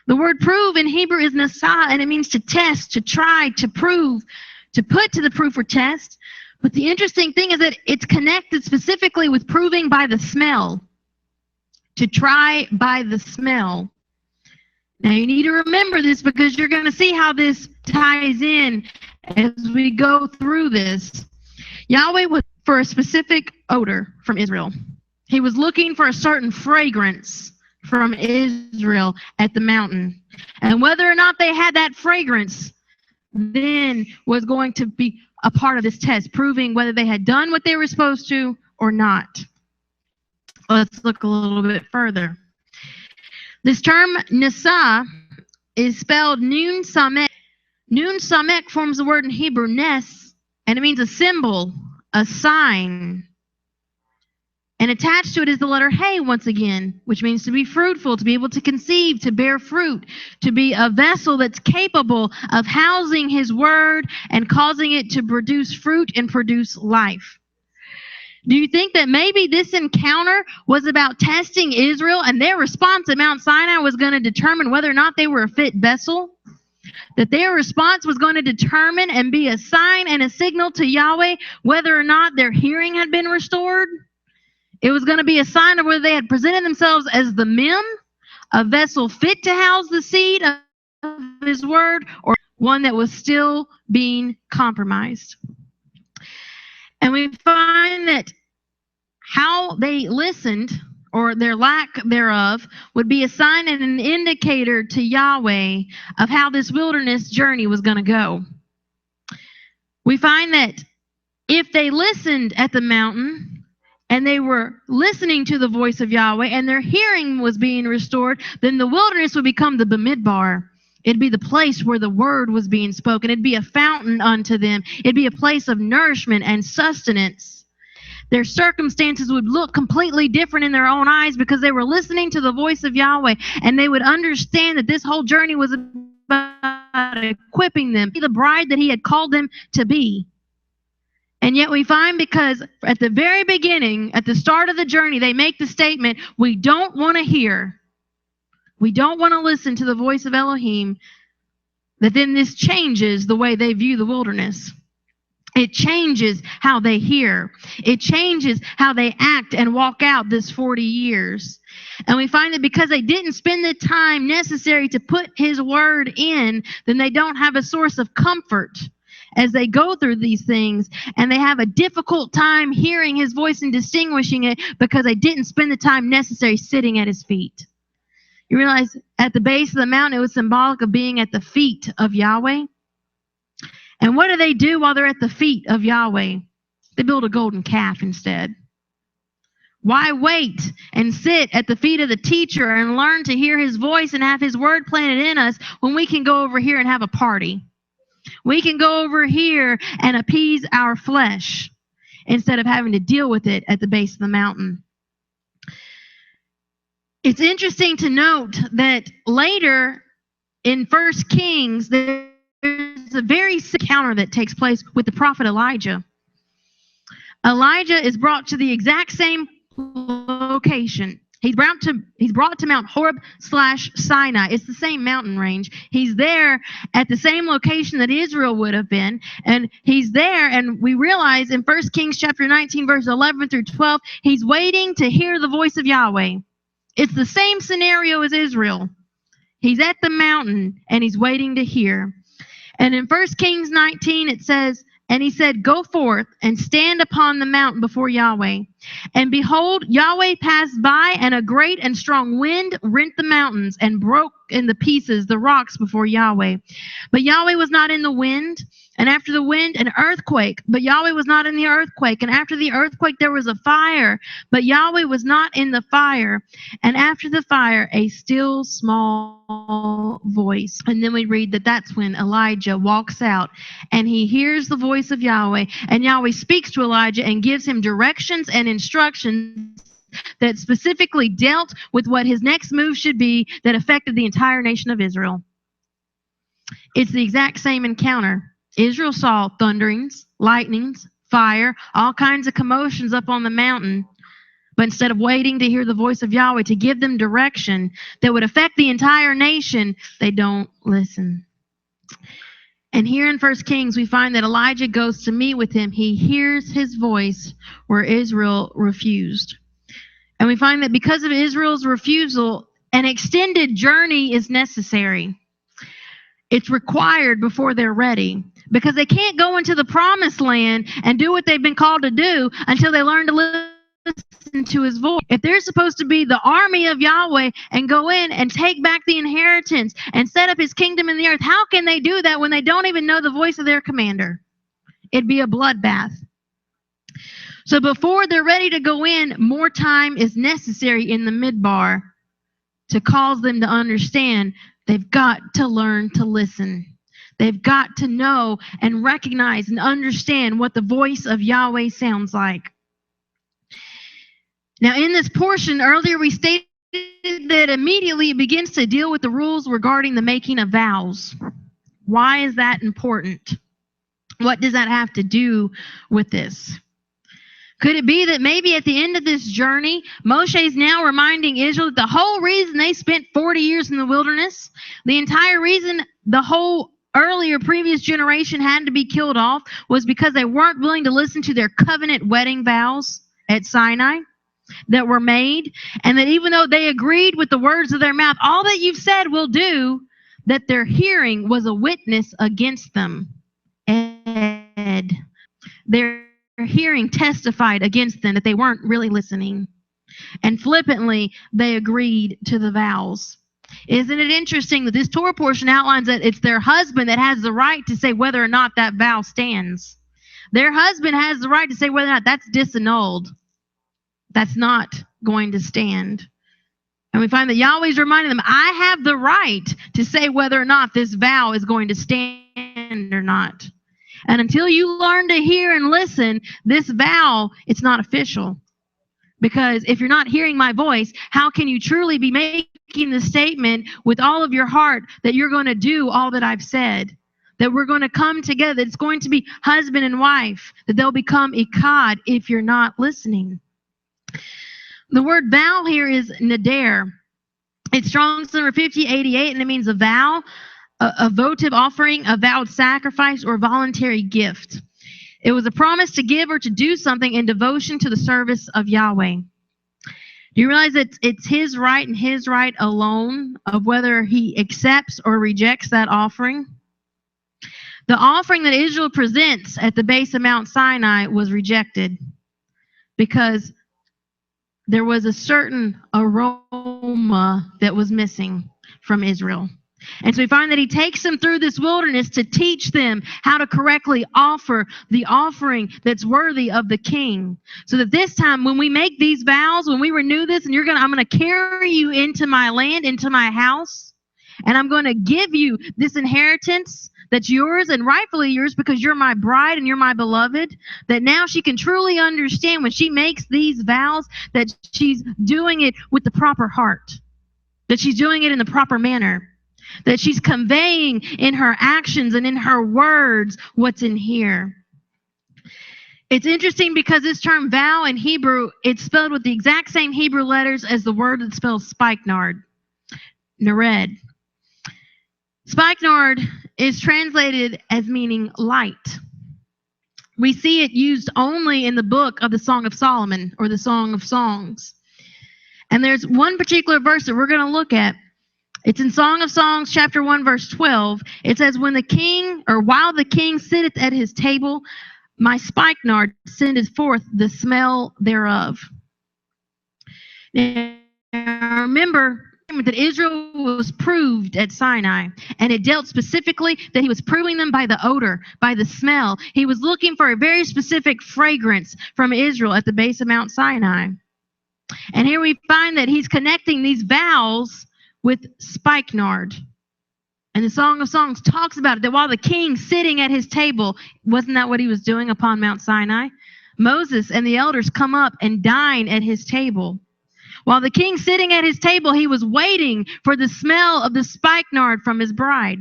A: The word prove in Hebrew is nasa, and it means to test, to try, to prove, to put to the proof or test. But the interesting thing is that it's connected specifically with proving by the smell. To try by the smell. Now you need to remember this because you're going to see how this ties in as we go through this. Yahweh was for a specific odor from Israel. He was looking for a certain fragrance from Israel at the mountain. And whether or not they had that fragrance then was going to be a part of this test, proving whether they had done what they were supposed to or not. Let's look a little bit further. This term nasa is spelled nun samek. Nun samek forms the word in Hebrew nes, and it means a symbol, a sign. And attached to it is the letter Hey once again, which means to be fruitful, to be able to conceive, to bear fruit, to be a vessel that's capable of housing His word and causing it to produce fruit and produce life. Do you think that maybe this encounter was about testing Israel and their response at Mount Sinai was going to determine whether or not they were a fit vessel? That their response was going to determine and be a sign and a signal to Yahweh whether or not their hearing had been restored? It was going to be a sign of whether they had presented themselves as the mem, a vessel fit to house the seed of His word, or one that was still being compromised. And we find that how they listened, or their lack thereof, would be a sign and an indicator to Yahweh of how this wilderness journey was going to go. We find that if they listened at the mountain, and they were listening to the voice of Yahweh, and their hearing was being restored, then the wilderness would become the Bamidbar. It'd be the place where the word was being spoken. It'd be a fountain unto them. It'd be a place of nourishment and sustenance. Their circumstances would look completely different in their own eyes because they were listening to the voice of Yahweh, and they would understand that this whole journey was about equipping them to be the bride that He had called them to be. And yet we find, because at the very beginning, at the start of the journey, they make the statement, we don't want to hear. We don't want to listen to the voice of Elohim, that then this changes the way they view the wilderness. It changes how they hear. It changes how they act and walk out this 40 years. And we find that because they didn't spend the time necessary to put His word in, then they don't have a source of comfort as they go through these things, and they have a difficult time hearing His voice and distinguishing it because they didn't spend the time necessary sitting at His feet. You realize at the base of the mountain, it was symbolic of being at the feet of Yahweh. And what do they do while they're at the feet of Yahweh? They build a golden calf instead. Why wait and sit at the feet of the teacher and learn to hear His voice and have His word planted in us when we can go over here and have a party? We can go over here and appease our flesh instead of having to deal with it at the base of the mountain. It's interesting to note that later in 1 Kings, there's a very encounter that takes place with the prophet Elijah. Elijah is brought to the exact same location. He's brought to Mount Horeb/Sinai. It's the same mountain range. He's there at the same location that Israel would have been. And he's there, and we realize in 1 Kings chapter 19, verse 11 through 12, he's waiting to hear the voice of Yahweh. It's the same scenario as Israel. He's at the mountain, and he's waiting to hear. And in 1 Kings 19, it says, and he said, go forth and stand upon the mountain before Yahweh. And behold, Yahweh passed by, and a great and strong wind rent the mountains and broke in the pieces the rocks before Yahweh. But Yahweh was not in the wind, And after the wind, an earthquake, but Yahweh was not in the earthquake. And after the earthquake, there was a fire, but Yahweh was not in the fire. And after the fire, a still small voice. And then we read that that's when Elijah walks out and he hears the voice of Yahweh. And Yahweh speaks to Elijah and gives him directions and instructions that specifically dealt with what his next move should be that affected the entire nation of Israel. It's the exact same encounter. Israel saw thunderings, lightnings, fire, all kinds of commotions up on the mountain. But instead of waiting to hear the voice of Yahweh to give them direction that would affect the entire nation, they don't listen. And here in 1 Kings, we find that Elijah goes to meet with him. He hears his voice where Israel refused. And we find that because of Israel's refusal, an extended journey is necessary. It's required before they're ready, because they can't go into the promised land and do what they've been called to do until they learn to listen to his voice. If they're supposed to be the army of Yahweh and go in and take back the inheritance and set up his kingdom in the earth, how can they do that when they don't even know the voice of their commander? It'd be a bloodbath. So before they're ready to go in, more time is necessary in the midbar to cause them to understand they've got to learn to listen. They've got to know and recognize and understand what the voice of Yahweh sounds like. Now, in this portion, earlier we stated that immediately it begins to deal with the rules regarding the making of vows. Why is that important? What does that have to do with this? Could it be that maybe at the end of this journey, Moshe is now reminding Israel that the whole reason they spent 40 years in the wilderness, the entire reason the whole earlier previous generation had to be killed off, was because they weren't willing to listen to their covenant wedding vows at Sinai that were made, and that even though they agreed with the words of their mouth, all that you've said will do, that their hearing was a witness against them. Their hearing testified against them that they weren't really listening. And flippantly, they agreed to the vows. Isn't it interesting that this Torah portion outlines that it's their husband that has the right to say whether or not that vow stands? Their husband has the right to say whether or not that's disannulled. That's not going to stand. And we find that Yahweh's reminding them, I have the right to say whether or not this vow is going to stand or not. And until you learn to hear and listen, this vow, it's not official. Because if you're not hearing my voice, how can you truly be making the statement with all of your heart that you're going to do all that I've said? That we're going to come together, that it's going to be husband and wife, that they'll become echad if you're not listening. The word vow here is nader. It's Strong's number 5088, and it means a vow, a votive offering, a vowed sacrifice, or voluntary gift. It was a promise to give or to do something in devotion to the service of Yahweh. Do you realize that it's his right and his right alone of whether he accepts or rejects that offering? The offering that Israel presents at the base of Mount Sinai was rejected because there was a certain aroma that was missing from Israel. And so we find that he takes them through this wilderness to teach them how to correctly offer the offering that's worthy of the king. So that this time when we make these vows, when we renew this, and I'm going to carry you into my land, into my house, and I'm going to give you this inheritance that's yours and rightfully yours because you're my bride and you're my beloved, that now she can truly understand when she makes these vows that she's doing it with the proper heart, that she's doing it in the proper manner, that she's conveying in her actions and in her words what's in here. It's interesting because this term vow in Hebrew, it's spelled with the exact same Hebrew letters as the word that spells spikenard, nared. Spikenard is translated as meaning light. We see it used only in the book of the Song of Solomon or the Song of Songs. And there's one particular verse that we're going to look at. It's in Song of Songs, chapter 1, verse 12. It says, while the king sitteth at his table, my spikenard sendeth forth the smell thereof. Now, remember, that Israel was proved at Sinai, and it dealt specifically that he was proving them by the odor, by the smell. He was looking for a very specific fragrance from Israel at the base of Mount Sinai. And here we find that he's connecting these vows with spikenard. And the Song of Songs talks about it, that while the king sitting at his table, wasn't that what he was doing upon Mount Sinai? Moses and the elders come up and dine at his table. While the king sitting at his table, he was waiting for the smell of the spikenard from his bride.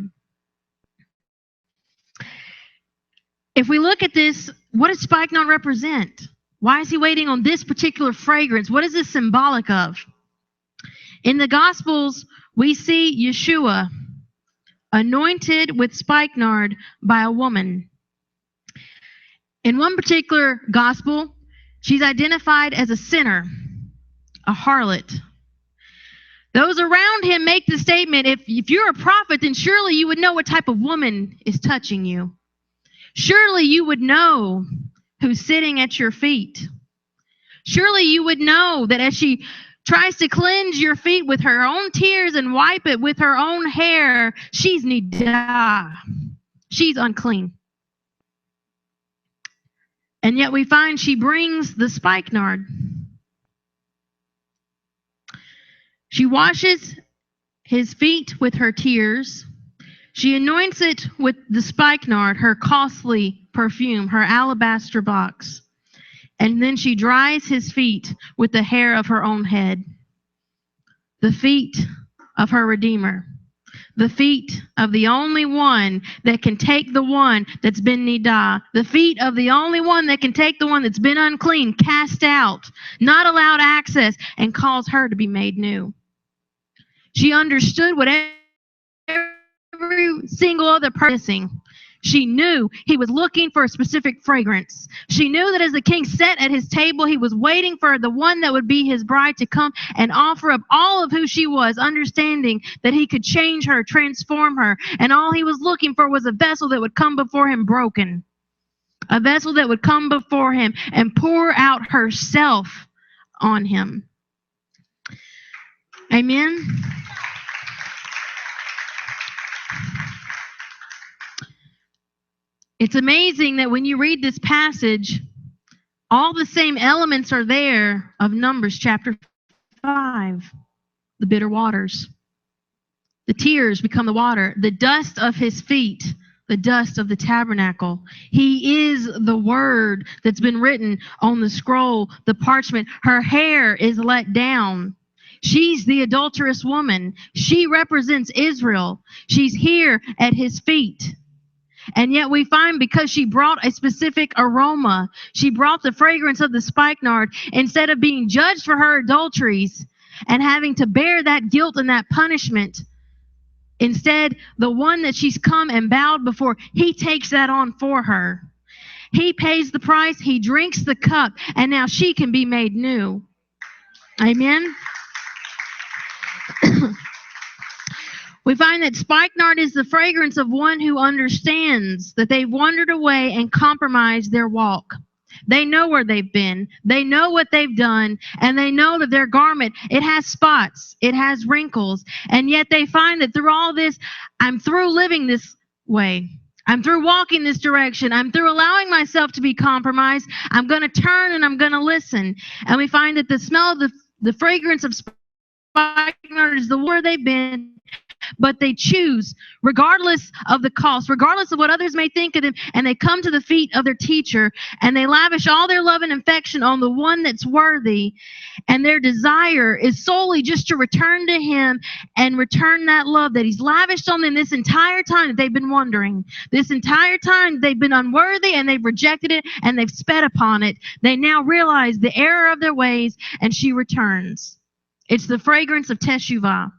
A: If we look at this, what does spikenard represent? Why is he waiting on this particular fragrance? What is this symbolic of? In the Gospels, we see Yeshua anointed with spikenard by a woman. In one particular gospel, she's identified as a sinner, a harlot. Those around him make the statement, if you're a prophet, then surely you would know what type of woman is touching you. Surely you would know who's sitting at your feet. Surely you would know that as she tries to cleanse your feet with her own tears and wipe it with her own hair, she's nidah. She's unclean. And yet we find she brings the spikenard. She washes his feet with her tears. She anoints it with the spikenard, her costly perfume, her alabaster box. And then she dries his feet with the hair of her own head. The feet of her Redeemer. The feet of the only one that can take the one that's been nidah. The feet of the only one that can take the one that's been unclean, cast out, not allowed access, and cause her to be made new. She understood what every single other person. She knew he was looking for a specific fragrance. She knew that as the king sat at his table, he was waiting for the one that would be his bride to come and offer up all of who she was, understanding that he could change her, transform her. And all he was looking for was a vessel that would come before him broken. A vessel that would come before him and pour out herself on him. Amen. It's amazing that when you read this passage, all the same elements are there of Numbers chapter 5. The bitter waters. The tears become the water. The dust of his feet, the dust of the tabernacle. He is the word that's been written on the scroll, the parchment. Her hair is let down. She's the adulterous woman. She represents Israel. She's here at his feet. And yet we find because she brought a specific aroma, she brought the fragrance of the spikenard, instead of being judged for her adulteries and having to bear that guilt and that punishment, instead, the one that she's come and bowed before, he takes that on for her. He pays the price, he drinks the cup, and now she can be made new. Amen? We find that spikenard is the fragrance of one who understands that they've wandered away and compromised their walk. They know where they've been. They know what they've done. And they know that their garment, it has spots. It has wrinkles. And yet they find that through all this, I'm through living this way. I'm through walking this direction. I'm through allowing myself to be compromised. I'm going to turn and I'm going to listen. And we find that the smell of the fragrance of spikenard is the where they've been. But they choose, regardless of the cost, regardless of what others may think of them, and they come to the feet of their teacher, and they lavish all their love and affection on the one that's worthy, and their desire is solely just to return to him and return that love that he's lavished on them this entire time that they've been wandering, this entire time they've been unworthy, and they've rejected it, and they've sped upon it. They now realize the error of their ways, and she returns. It's the fragrance of teshuvah.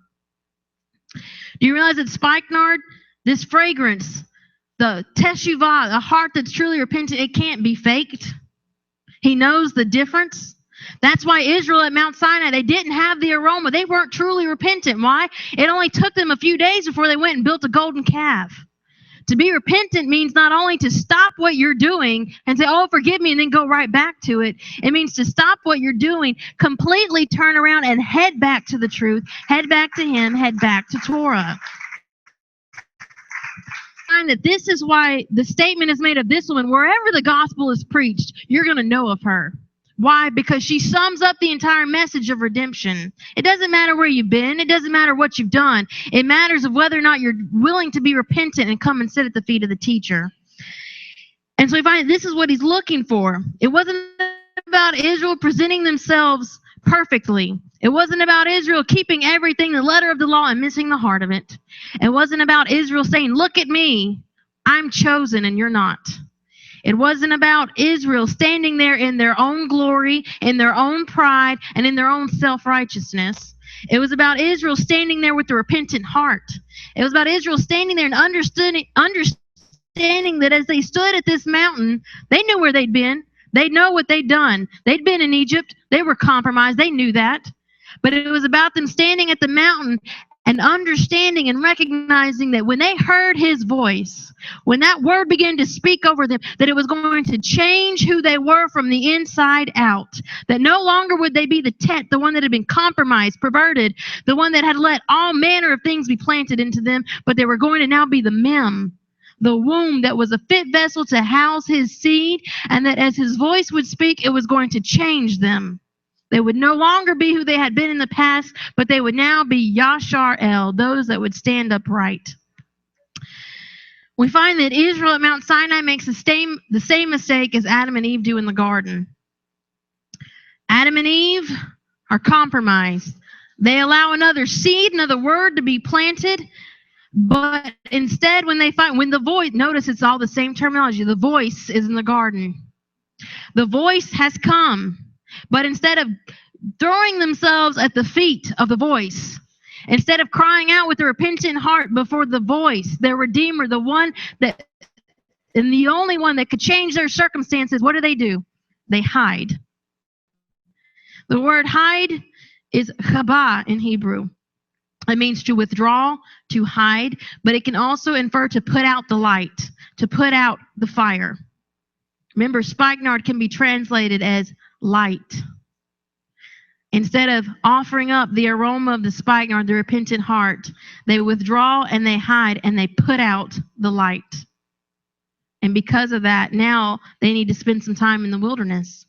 A: Do you realize that spikenard, this fragrance, the teshuvah, a heart that's truly repentant, it can't be faked. He knows the difference. That's why Israel at Mount Sinai, they didn't have the aroma. They weren't truly repentant. Why? It only took them a few days before they went and built a golden calf. To be repentant means not only to stop what you're doing and say, oh, forgive me, and then go right back to it. It means to stop what you're doing, completely turn around and head back to the truth, head back to Him, head back to Torah. Find that this is why the statement is made of this woman. Wherever the gospel is preached, you're going to know of her. Why? Because she sums up the entire message of redemption. It doesn't matter where you've been. It doesn't matter what you've done. It matters of whether or not you're willing to be repentant and come and sit at the feet of the teacher. And so we find this is what he's looking for. It wasn't about Israel presenting themselves perfectly. It wasn't about Israel keeping everything, the letter of the law, and missing the heart of it. It wasn't about Israel saying, look at me, I'm chosen and you're not. It wasn't about Israel standing there in their own glory, in their own pride, and in their own self-righteousness. It was about Israel standing there with a repentant heart. It was about Israel standing there and understanding that as they stood at this mountain, they knew where they'd been. They know what they'd done. They'd been in Egypt. They were compromised. They knew that. But it was about them standing at the mountain and understanding and recognizing that when they heard His voice, when that word began to speak over them, that it was going to change who they were from the inside out. That no longer would they be the one that had been compromised, perverted, the one that had let all manner of things be planted into them, but they were going to now be the mem, the womb that was a fit vessel to house His seed, and that as His voice would speak, it was going to change them. They would no longer be who they had been in the past, but they would now be Yashar El, those that would stand upright. We find that Israel at Mount Sinai makes the same mistake as Adam and Eve do in the garden. Adam and Eve are compromised. They allow another seed, another word to be planted, but instead when the voice, notice it's all the same terminology, the voice is in the garden. The voice has come, but instead of throwing themselves at the feet of the voice, instead of crying out with a repentant heart before the voice, their Redeemer, the one that, and the only one that could change their circumstances, what do? They hide. The word hide is chabah in Hebrew. It means to withdraw, to hide, but it can also infer to put out the light, to put out the fire. Remember, spikenard can be translated as light. Instead of offering up the aroma of the spikenard, the repentant heart, they withdraw and they hide and they put out the light. And because of that, now they need to spend some time in the wilderness.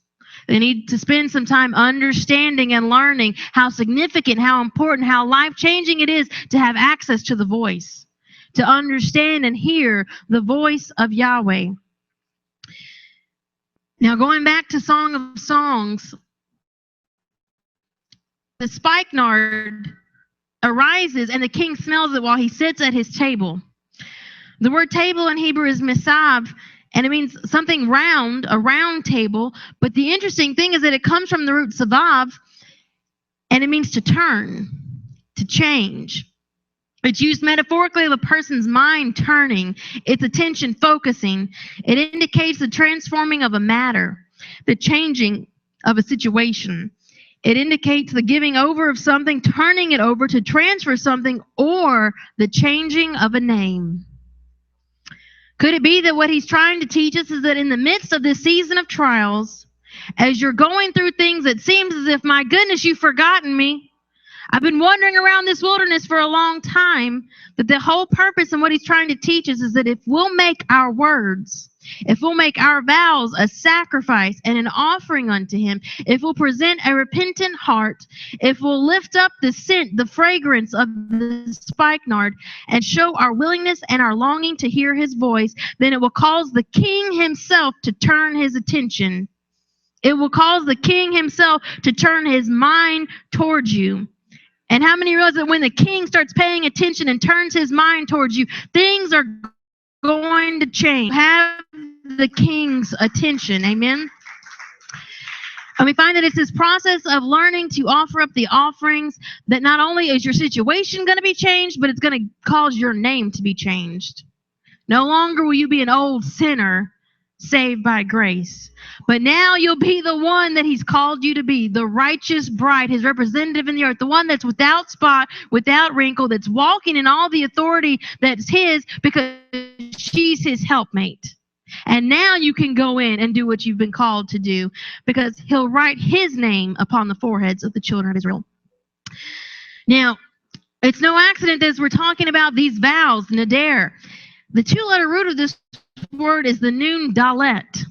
A: They need to spend some time understanding and learning how significant, how important, how life-changing it is to have access to the voice, to understand and hear the voice of Yahweh. Now, going back to Song of Songs, the spikenard arises and the king smells it while he sits at his table. The word table in Hebrew is misav, and it means something round, a round table. But the interesting thing is that it comes from the root savav, and it means to turn, to change. It's used metaphorically of a person's mind turning, its attention focusing. It indicates the transforming of a matter, the changing of a situation. It indicates the giving over of something, turning it over to transfer something, or the changing of a name. Could it be that what he's trying to teach us is that in the midst of this season of trials, as you're going through things that seems as if, my goodness, you've forgotten me. I've been wandering around this wilderness for a long time, that the whole purpose and what he's trying to teach us is that if we'll make our words, if we'll make our vows a sacrifice and an offering unto him, if we'll present a repentant heart, if we'll lift up the scent, the fragrance of the spikenard, and show our willingness and our longing to hear his voice, then it will cause the king himself to turn his attention. It will cause the king himself to turn his mind towards you. And how many realize that when the king starts paying attention and turns his mind towards you, things are going to change? Have the king's attention. Amen. And we find that it's this process of learning to offer up the offerings that not only is your situation going to be changed, but it's going to cause your name to be changed. No longer will you be an old sinner saved by grace, but now you'll be the one that he's called you to be, the righteous bride, his representative in the earth, the one that's without spot, without wrinkle, that's walking in all the authority that's his, because she's his helpmate. And now you can go in and do what you've been called to do, because he'll write his name upon the foreheads of the children of Israel. Now, it's no accident as we're talking about these vows, nader. The two-letter root of this word is the nun dalet.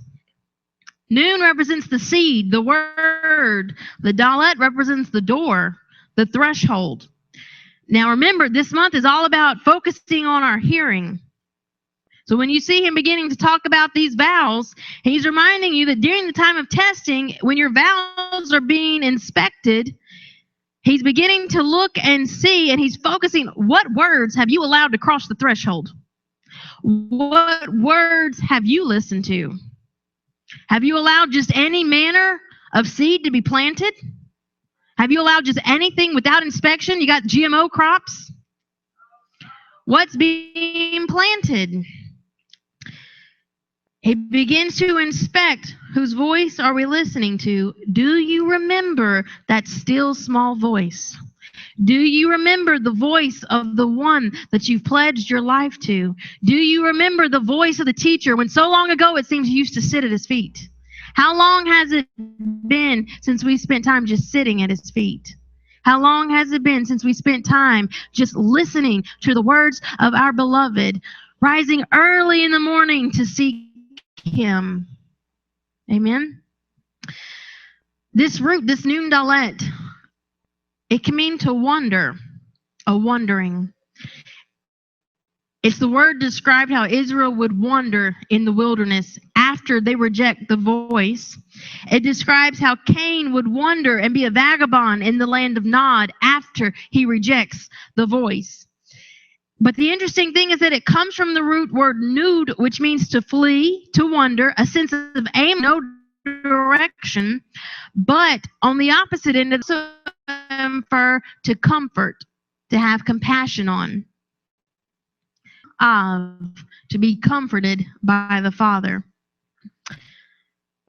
A: Nun represents the seed, the word. The dalet represents the door, the threshold. Now remember, this month is all about focusing on our hearing. So when you see him beginning to talk about these vows, he's reminding you that during the time of testing, when your vows are being inspected, he's beginning to look and see, and he's focusing, what words have you allowed to cross the threshold? What words have you listened to? Have you allowed just any manner of seed to be planted? Have you allowed just anything without inspection? You got GMO crops? What's being planted? He begins to inspect, whose voice are we listening to? Do you remember that still small voice? Do you remember the voice of the one that you've pledged your life to? Do you remember the voice of the teacher when so long ago it seems you used to sit at his feet? How long has it been since we spent time just sitting at his feet? How long has it been since we spent time just listening to the words of our beloved, rising early in the morning to seek him? Amen. This root, this nun dalet, it can mean to wonder, a wandering. It's the word described how Israel would wander in the wilderness after they reject the voice. It describes how Cain would wander and be a vagabond in the land of Nod after he rejects the voice. But the interesting thing is that it comes from the root word nud, which means to flee, to wander, a sense of aim, no direction. But on the opposite end, it's for to comfort, to have compassion on, to be comforted by the Father.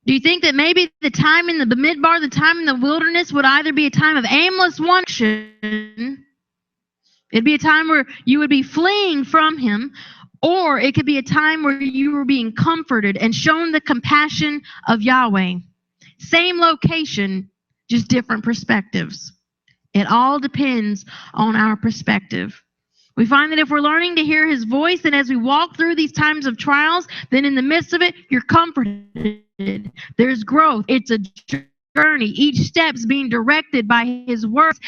A: Do you think that maybe the time in the midbar, the time in the wilderness, would either be a time of aimless wandering? It'd be a time where you would be fleeing from him, or it could be a time where you were being comforted and shown the compassion of Yahweh. Same location, just different perspectives. It all depends on our perspective. We find that if we're learning to hear his voice, then as we walk through these times of trials, then in the midst of it, you're comforted. There's growth. It's a journey. Each step's being directed by his words.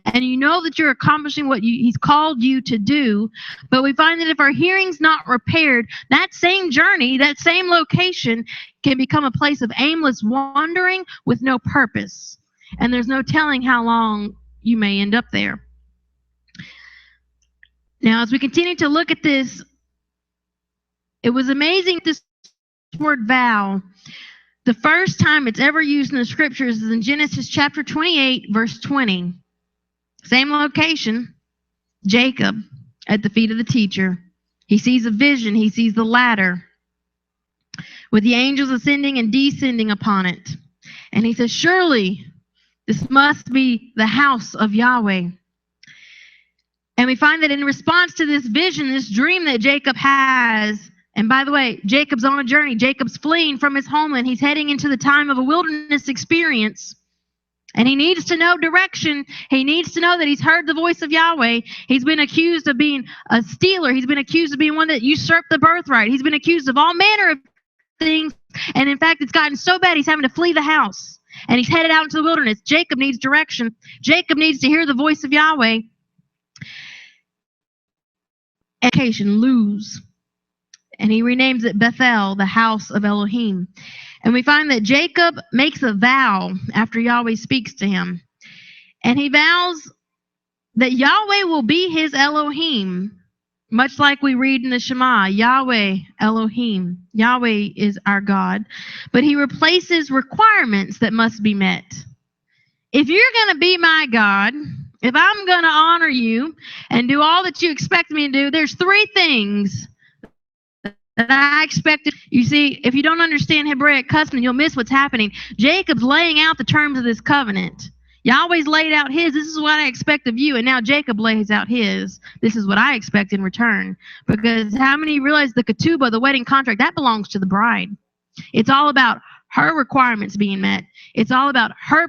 A: And you know that you're accomplishing what he's called you to do. But we find that if our hearing's not repaired, that same journey, that same location can become a place of aimless wandering with no purpose. And there's no telling how long you may end up there. Now, as we continue to look at this, it was amazing, this word vow. The first time it's ever used in the scriptures is in Genesis chapter 28, verse 20. Same location, Jacob at the feet of the teacher. He sees a vision. He sees the ladder with the angels ascending and descending upon it. And he says, surely this must be the house of Yahweh. And we find that in response to this vision, this dream that Jacob has, and by the way, Jacob's on a journey. Jacob's fleeing from his homeland. He's heading into the time of a wilderness experience. And he needs to know direction. He needs to know that he's heard the voice of Yahweh. He's been accused of being a stealer. He's been accused of being one that usurped the birthright. He's been accused of all manner of things. And in fact, it's gotten so bad he's having to flee the house. And he's headed out into the wilderness. Jacob needs direction. Jacob needs to hear the voice of Yahweh. Education, lose. And he renames it Bethel, the house of Elohim. And we find that Jacob makes a vow after Yahweh speaks to him. And he vows that Yahweh will be his Elohim, much like we read in the Shema, Yahweh Elohim. Yahweh is our God. But he replaces requirements that must be met. If you're going to be my God, if I'm going to honor you and do all that you expect me to do, there's three things that I expected. You see, if you don't understand Hebraic custom, you'll miss what's happening. Jacob's laying out the terms of this covenant. Yahweh's laid out his. This is what I expect of you. And now Jacob lays out his. This is what I expect in return. Because how many realize the ketubah, the wedding contract, that belongs to the bride? It's all about her requirements being met. It's all about her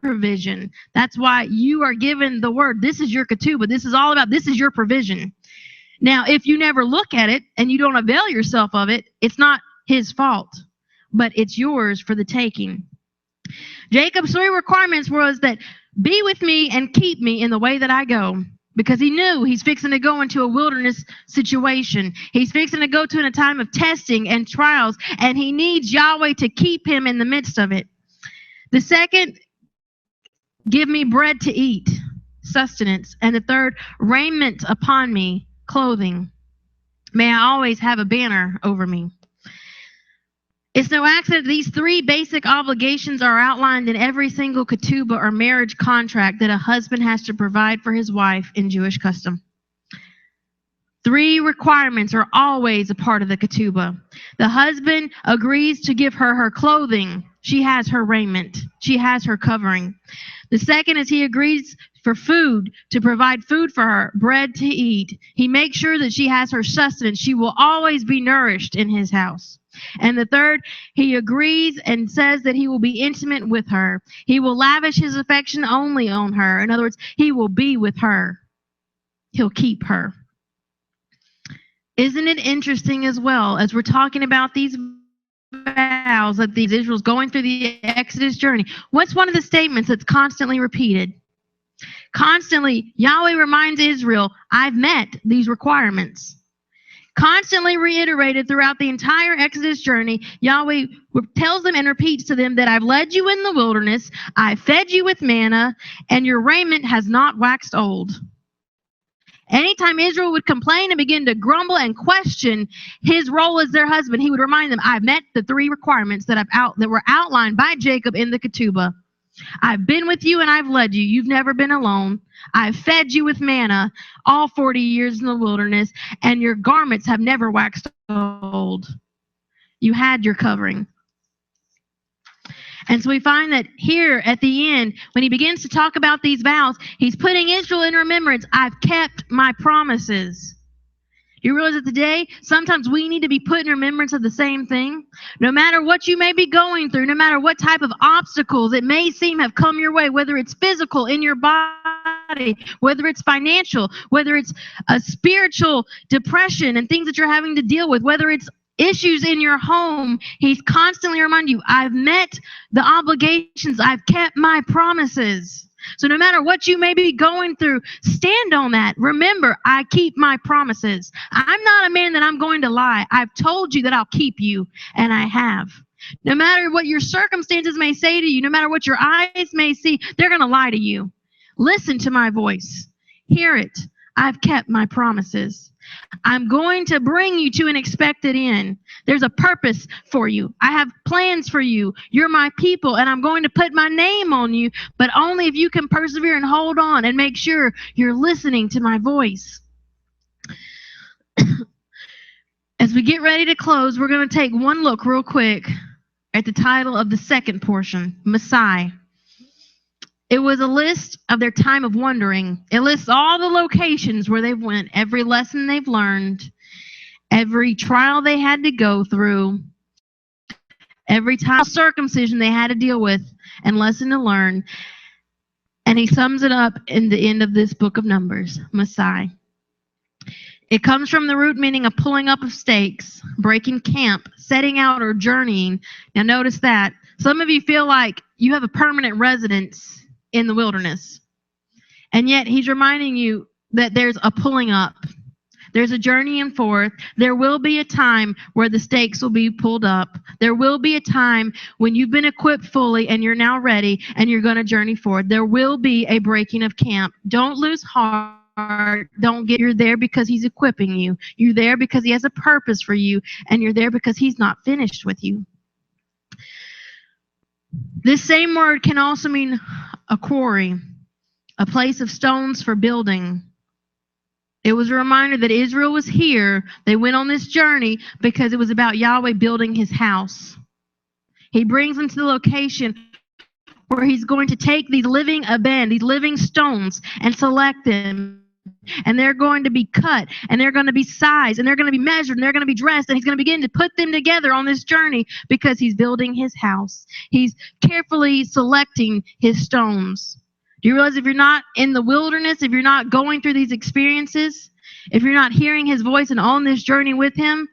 A: provision. That's why you are given the word. This is your ketubah. This is all about, this is your provision. Now, if you never look at it and you don't avail yourself of it, it's not his fault, but it's yours for the taking. Jacob's 3 requirements was that be with me and keep me in the way that I go, because he knew he's fixing to go into a wilderness situation. He's fixing to go to a time of testing and trials, and he needs Yahweh to keep him in the midst of it. The second, give me bread to eat, sustenance. And the third, raiment upon me, clothing. May I always have a banner over me. It's no accident these 3 basic obligations are outlined in every single ketubah or marriage contract that a husband has to provide for his wife in Jewish custom. 3 requirements are always a part of the ketubah. The husband agrees to give her her clothing. She has her raiment. She has her covering. The second is he agrees for food, to provide food for her, bread to eat. He makes sure that she has her sustenance. She will always be nourished in his house. And the third, he agrees and says that he will be intimate with her. He will lavish his affection only on her. In other words, he will be with her. He'll keep her. Isn't it interesting as well, as we're talking about these vows that these Israel's going through the Exodus journey, what's one of the statements that's constantly repeated? Constantly, Yahweh reminds Israel, I've met these requirements. Constantly reiterated throughout the entire Exodus journey, Yahweh tells them and repeats to them that I've led you in the wilderness, I fed you with manna, and your raiment has not waxed old. Anytime Israel would complain and begin to grumble and question his role as their husband, he would remind them, I've met the 3 requirements that were outlined by Jacob in the ketubah. I've been with you and I've led you. You've never been alone. I've fed you with manna all 40 years in the wilderness, and your garments have never waxed old. You had your covering. And so we find that here at the end, when he begins to talk about these vows, he's putting Israel in remembrance. I've kept my promises. You realize that today, sometimes we need to be put in remembrance of the same thing. No matter what you may be going through, no matter what type of obstacles it may seem have come your way, whether it's physical in your body, whether it's financial, whether it's a spiritual depression and things that you're having to deal with, whether it's issues in your home, he's constantly reminding you, I've met the obligations. I've kept my promises. So no matter what you may be going through, stand on that. Remember, I keep my promises. I'm not a man that I'm going to lie. I've told you that I'll keep you, and I have. No matter what your circumstances may say to you, no matter what your eyes may see, they're going to lie to you. Listen to my voice. Hear it. I've kept my promises. I'm going to bring you to an expected end. There's a purpose for you. I have plans for you. You're my people, and I'm going to put my name on you, but only if you can persevere and hold on and make sure you're listening to my voice. As we get ready to close, we're going to take one look real quick at the title of the second portion, Massei. It was a list of their time of wandering. It lists all the locations where they've went, every lesson they've learned, every trial they had to go through, every time circumcision they had to deal with and lesson to learn. And he sums it up in the end of this book of Numbers, Massei. It comes from the root meaning of pulling up of stakes, breaking camp, setting out, or journeying. Now notice that. Some of you feel like you have a permanent residence in the wilderness. And yet he's reminding you that there's a pulling up. There's a journeying forth. There will be a time where the stakes will be pulled up. There will be a time when you've been equipped fully and you're now ready and you're going to journey forward. There will be a breaking of camp. Don't lose heart. You're there because he's equipping you. You're there because he has a purpose for you, and you're there because he's not finished with you. This same word can also mean a quarry, a place of stones for building. It was a reminder that Israel was here. They went on this journey because it was about Yahweh building his house. He brings them to the location where he's going to take these living abend, these living stones, and select them. And they're going to be cut, and they're going to be sized, and they're going to be measured, and they're going to be dressed, and he's going to begin to put them together on this journey because he's building his house. He's carefully selecting his stones. Do you realize if you're not in the wilderness, if you're not going through these experiences, if you're not hearing his voice and on this journey with him,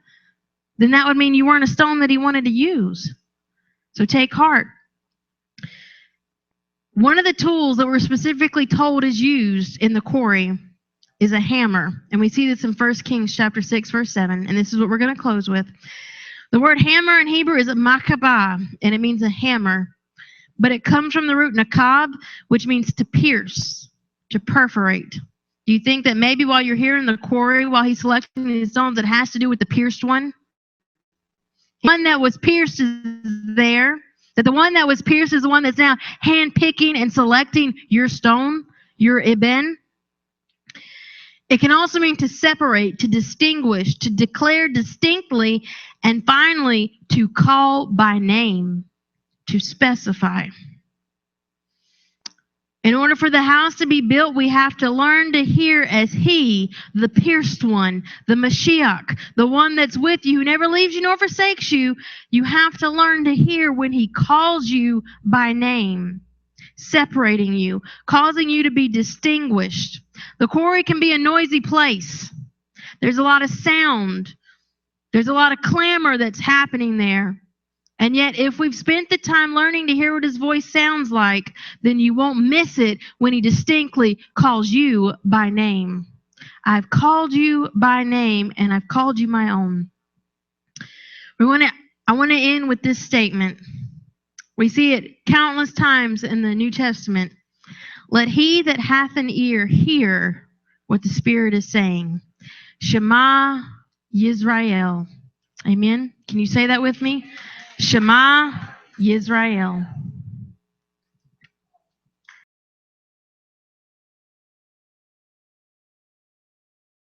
A: then that would mean you weren't a stone that he wanted to use. So take heart. One of the tools that we're specifically told is used in the quarry is a hammer. And we see this in 1 Kings chapter 6, verse 7. And this is what we're going to close with. The word hammer in Hebrew is a makabah, and it means a hammer. But it comes from the root nakab, which means to pierce, to perforate. Do you think that maybe while you're here in the quarry, while he's selecting these stones, it has to do with the pierced one? One that was pierced is there. That the one that was pierced is the one that's now hand-picking and selecting your stone, your eben. It can also mean to separate, to distinguish, to declare distinctly, and finally, to call by name, to specify. In order for the house to be built, we have to learn to hear as he, the pierced one, the Mashiach, the one that's with you, who never leaves you nor forsakes you. You have to learn to hear when he calls you by name, separating you, causing you to be distinguished. The quarry can be a noisy place. There's a lot of sound. There's a lot of clamor that's happening there. And yet, if we've spent the time learning to hear what his voice sounds like, then you won't miss it when he distinctly calls you by name. I've called you by name, and I've called you my own. I want to end with this statement. We see it countless times in the New Testament. Let he that hath an ear hear what the Spirit is saying. Shema Yisrael. Amen. Can you say that with me? Shema Yisrael.